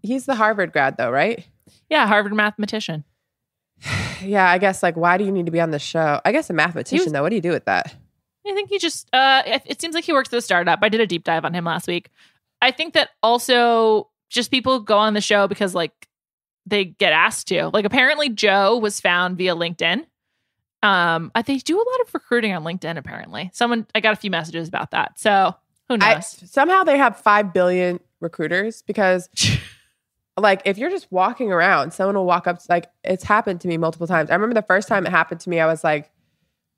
He's the Harvard grad though, right? Yeah, Harvard mathematician. Yeah, I guess like, why do you need to be on the show? I guess a mathematician though. What do you do with that? I think he just, it seems like he works at a startup. I did a deep dive on him last week. I think that also just people go on the show because like they get asked to. Like apparently Joe was found via LinkedIn. They do a lot of recruiting on LinkedIn apparently. I got a few messages about that. So who knows? Somehow they have 5 billion recruiters because like if you're just walking around, someone will walk up to, like it's happened to me multiple times. I remember the first time it happened to me, I was like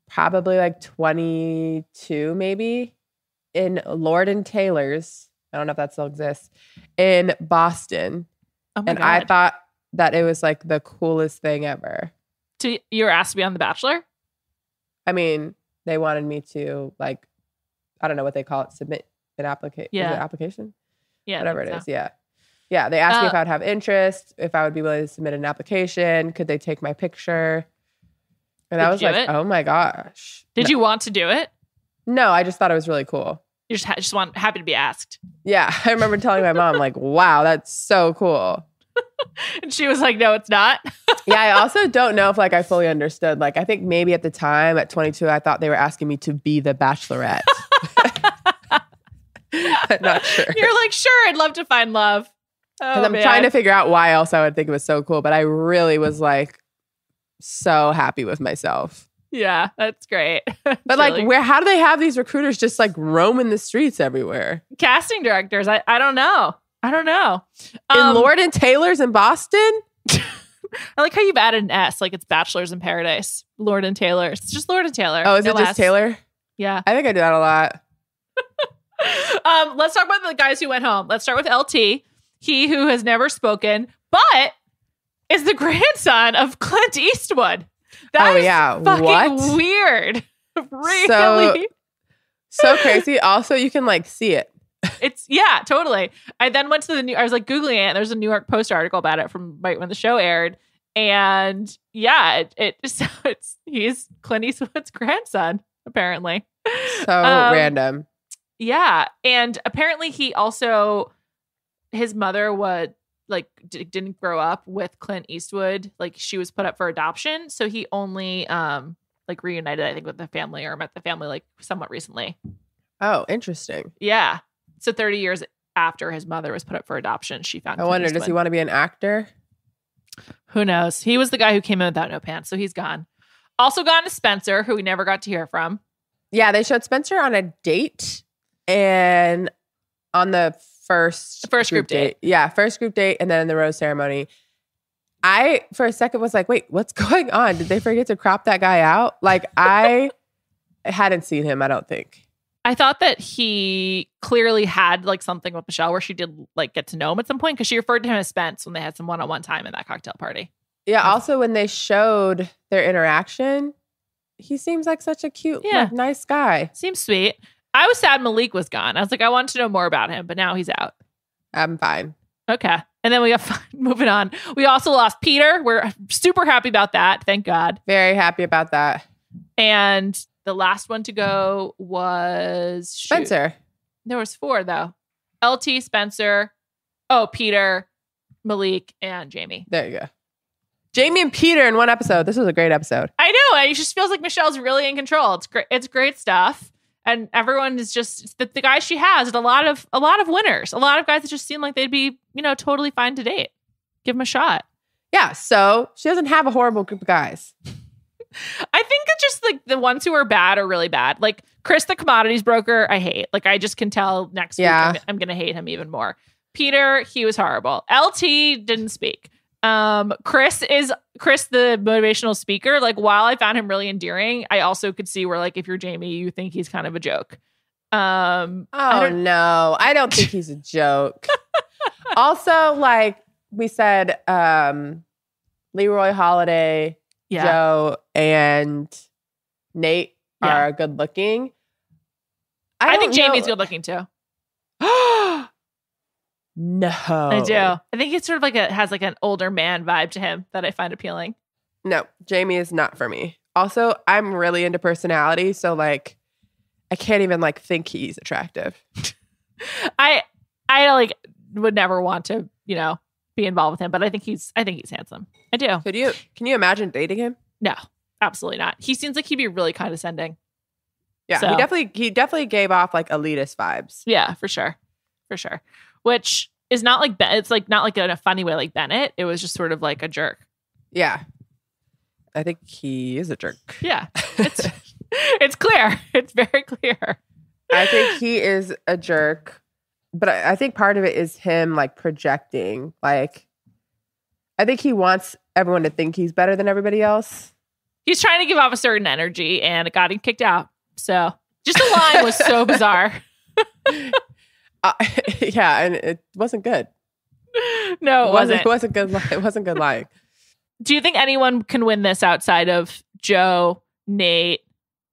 probably like 22 maybe in Lord and Taylor's. I don't know if that still exists in Boston. Oh my God. I thought that it was like the coolest thing ever. You were asked to be on The Bachelor? I mean, they wanted me to like, I don't know what they call it, submit an application. Yeah. Is it application? Yeah. Whatever it is. Yeah. Yeah. They asked me if I would have interest, if I would be willing to submit an application. Could they take my picture? And I was like, oh my gosh. Did you want to do it? No, I just thought it was really cool. You just happy to be asked. Yeah. I remember telling my mom like, wow, that's so cool. And she was like, no, it's not. Yeah. I also don't know if like I fully understood. Like, I think maybe at the time at 22, I thought they were asking me to be the Bachelorette. I'm not sure. You're like, sure, I'd love to find love. Because I'm trying to figure out why else I would think it was so cool. But I really was like so happy with myself. Yeah, that's great. But like, how do they have these recruiters just like roaming the streets everywhere? Casting directors. I don't know. In Lord and Taylor's in Boston? I like how you've added an S, like it's Bachelors in Paradise. Lord and Taylor. It's just Lord and Taylor. Oh, is it just Taylor? Yeah. I think I do that a lot. Let's talk about the guys who went home. Let's start with LT. He who has never spoken, but is the grandson of Clint Eastwood. That is fucking weird. Really? So crazy. Also, you can like see it. Yeah, totally. I then went to I was like Googling it, and there's a New York Post article about it from right when the show aired. And yeah, he's Clint Eastwood's grandson, apparently. So random. Yeah. And apparently his mother didn't grow up with Clint Eastwood. Like she was put up for adoption. So he only reunited, I think, with the family or met the family like somewhat recently. Oh, interesting. Yeah. So 30 years after his mother was put up for adoption, she found I wonder, does he want to be an actor? Who knows? He was the guy who came in without no pants, so he's gone. Also gone is Spencer, who we never got to hear from. Yeah, they showed Spencer on a date and on the first group date. Yeah, first group date and then in the rose ceremony. I, for a second, was like, wait, what's going on? Did they forget to crop that guy out? Like, I hadn't seen him, I don't think. I thought that he clearly had like something with Michelle where she did like get to know him at some point because she referred to him as Spence when they had some one-on-one time in that cocktail party. Yeah. Also, when they showed their interaction, he seems like such a cute, like, nice guy. Seems sweet. I was sad Malik was gone. I was like, I wanted to know more about him, but now he's out. I'm fine. Okay. And then we got moving on. We also lost Peter. We're super happy about that. Thank God. Very happy about that. And the last one to go was Spencer. There was 4 though. LT, Spencer, Peter, Malik, and Jamie. There you go. Jamie and Peter in one episode. This was a great episode. I know. It just feels like Michelle's really in control. It's great. It's great stuff. And everyone is just the guys she has. A lot of winners. A lot of guys that just seem like they'd be, totally fine to date. Give them a shot. Yeah. So she doesn't have a horrible group of guys. I think it's just like the ones who are bad are really bad. Like Chris, the commodities broker, I hate. Like I just can tell next week I'm going to hate him even more. Peter, he was horrible. LT didn't speak. Chris, the motivational speaker. Like while I found him really endearing, I also could see where like if you're Jamie, you think he's kind of a joke. No, I don't think he's a joke. Also, like we said, Leroy Holiday, Joe, and Nate are good looking. I think Jamie's good looking too. No, I do. I think it's sort of like has like an older man vibe to him that I find appealing. No, Jamie is not for me. Also, I'm really into personality, so like I can't even like think he's attractive. I like would never want to, be involved with him, but I think he's handsome. I do. Can you imagine dating him? No, absolutely not. He seems like he'd be really condescending. Yeah, so. he definitely gave off like elitist vibes. Yeah, for sure. For sure. Which is not like, it's like not like in a funny way like Bennett. It was just sort of like a jerk. Yeah. I think he is a jerk. Yeah. It's clear. It's very clear. I think he is a jerk. But I think part of it is him like projecting. Like, I think he wants everyone to think he's better than everybody else. He's trying to give off a certain energy and it got him kicked out. So just the line was so bizarre. Yeah, and it wasn't good. No, it wasn't. It wasn't good. It wasn't good lying. Do you think anyone can win this outside of Joe, Nate,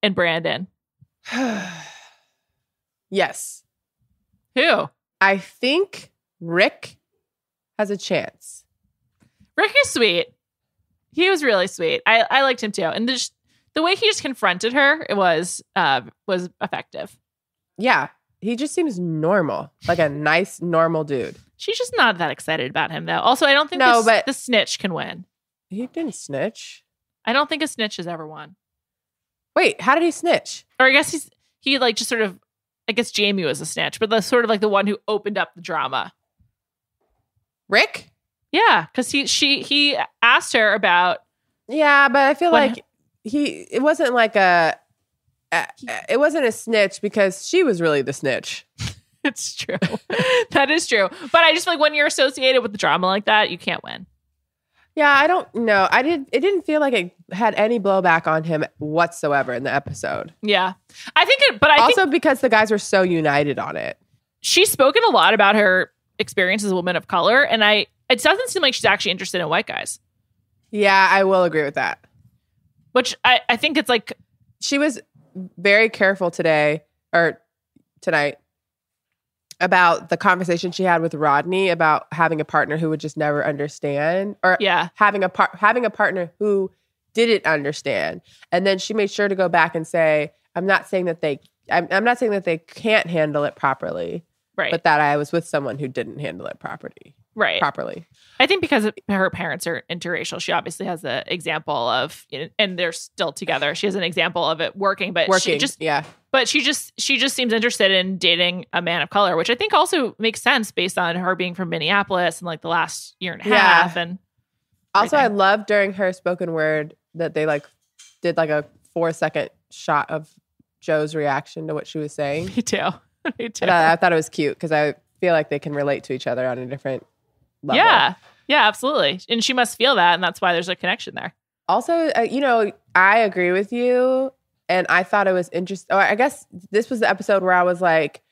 and Brandon? Yes. Who? I think Rick has a chance. Rick is sweet. He was really sweet. I liked him too. And the way he just confronted her, it was effective. Yeah. He just seems normal, like a nice, normal dude. She's just not that excited about him, though. Also, I don't think the snitch can win. He didn't snitch. I don't think a snitch has ever won. Wait, how did he snitch? Or I guess he like just sort of, I guess Jamie was a snitch, but the sort of like the one who opened up the drama. Rick? Yeah, because he asked her about. Yeah, but I feel like it wasn't like it wasn't a snitch because she was really the snitch. It's true. That is true. But I just feel like when you're associated with the drama like that, you can't win. Yeah, I don't know. It didn't feel like it had any blowback on him whatsoever in the episode. Yeah. I think because the guys were so united on it. She's spoken a lot about her experience as a woman of color, and it doesn't seem like she's actually interested in white guys. Yeah, I will agree with that. Which I think it's like she was very careful tonight about the conversation she had with Rodney about having a partner who would just never understand, or having a partner who didn't understand. And then she made sure to go back and say, I'm not saying that they can't handle it properly, right? But that I was with someone who didn't handle it properly. I think because her parents are interracial, she obviously has the example of, and they're still together. She has an example of it working. She just seems interested in dating a man of color, which I think also makes sense based on her being from Minneapolis and like the last year and a half. And also, I love during her spoken word that they like did like a 4-second shot of Joe's reaction to what she was saying. Me too. I thought it was cute because I feel like they can relate to each other on a different level. Yeah, absolutely. And she must feel that, and that's why there's a connection there. Also, I agree with you, and I thought it was interesting. I guess this was the episode where I was like,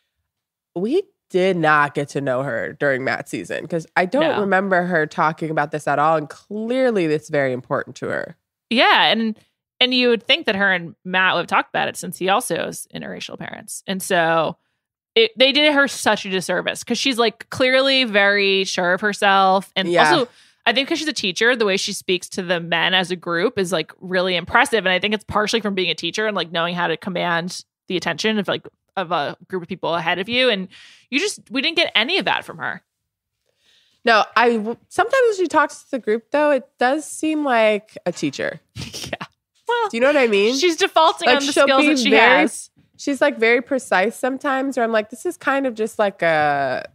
we did not get to know her during Matt's season because I don't remember her talking about this at all, and clearly it's very important to her. Yeah, and And you would think that her and Matt would have talked about it since he also has interracial parents. And so they did her such a disservice because she's like clearly very sure of herself. And also, I think because she's a teacher, the way she speaks to the men as a group is like really impressive. And I think it's partially from being a teacher and like knowing how to command the attention of a group of people ahead of you. And we didn't get any of that from her. No, sometimes when she talks to the group though, it does seem like a teacher. Yeah. Well, do you know what I mean? She's defaulting on the skills that she has. She's like very precise sometimes, where I'm like, this is kind of just like a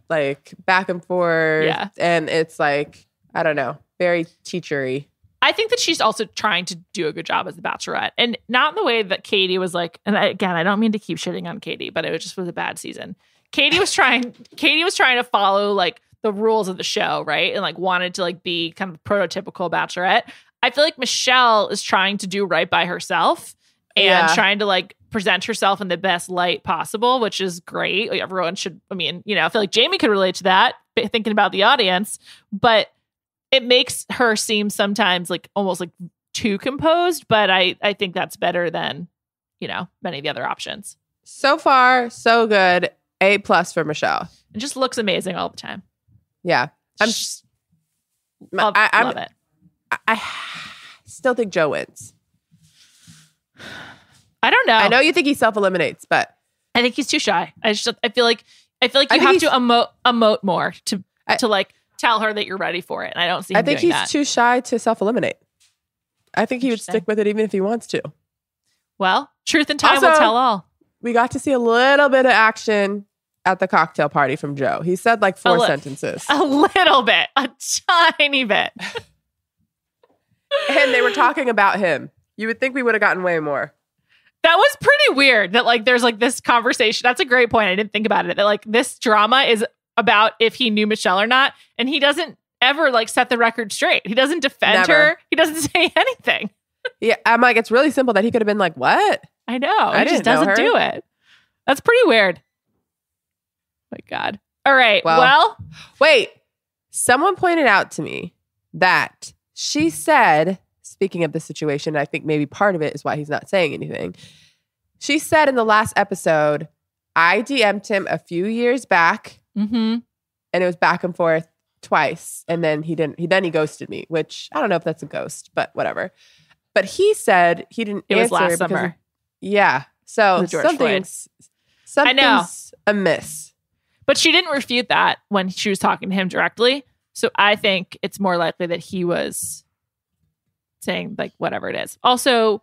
back and forth. Yeah. And it's like, I don't know, very teachery. I think that she's also trying to do a good job as the Bachelorette. And not in the way that Katie was like, and again, I don't mean to keep shitting on Katie, but it just was a bad season. Katie was trying to follow like the rules of the show, right? And like wanted to like be kind of prototypical Bachelorette. I feel like Michelle is trying to do right by herself and trying to like present herself in the best light possible, which is great. Everyone should, I feel like Jamie could relate to that, thinking about the audience, but it makes her seem sometimes like almost like too composed, but I think that's better than, many of the other options. So far, so good. A+ for Michelle. It just looks amazing all the time. Yeah. I love it. I still think Joe wins. I don't know. I know you think he self-eliminates, but I think he's too shy. I feel like you have to emote more to like tell her that you're ready for it. And I don't see him doing that. I think he's too shy to self-eliminate. I think he would stick with it even if he wants to. Well, truth and time will tell all. We got to see a little bit of action at the cocktail party from Joe. He said like 4 sentences. A little bit. A tiny bit. And they were talking about him. You would think we would have gotten way more. That was pretty weird that like there's like this conversation. That's a great point. I didn't think about it. That like this drama is about if he knew Michelle or not. And he doesn't ever like set the record straight. He doesn't defend her. He doesn't say anything. Yeah. I'm like, it's really simple that he could have been like, what? I know. He just doesn't do it. That's pretty weird. My God. All right. Well, wait. Someone pointed out to me that she said, speaking of the situation, I think maybe part of it is why he's not saying anything. She said in the last episode, I DM'd him a few years back, and it was back and forth twice, and then he didn't. He ghosted me, which I don't know if that's a ghost, but whatever. But he said he didn't. It was last summer. So something's amiss. But she didn't refute that when she was talking to him directly. So I think it's more likely that he was saying like whatever it is. Also,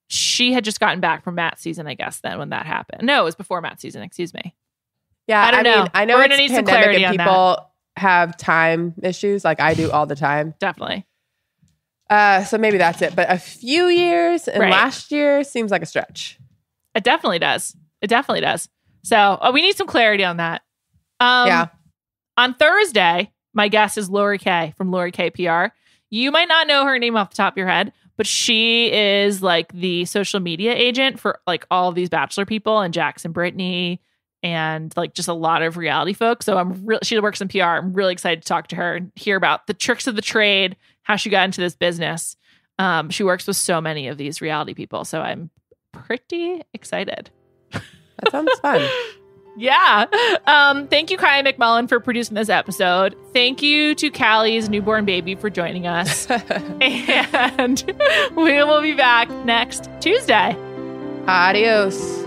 she had just gotten back from Matt's season, I guess, then when that happened. No, it was before Matt's season, excuse me. Yeah, I don't know. I know we're it's gonna need some pandemic clarity and on people that. Have time issues like I do all the time. Definitely. So maybe that's it. But a few years and last year seems like a stretch. It definitely does. So we need some clarity on that. On Thursday, my guest is Lori K from Lori K PR. You might not know her name off the top of your head, but she is like the social media agent for like all of these Bachelor people and Jax and Brittany and like just a lot of reality folks. So she works in PR. I'm really excited to talk to her and hear about the tricks of the trade, how she got into this business. She works with so many of these reality people. So I'm pretty excited. That sounds fun. Yeah. Thank you, Callie McMullen, for producing this episode. Thank you to Callie's newborn baby for joining us. And we will be back next Tuesday. Adios.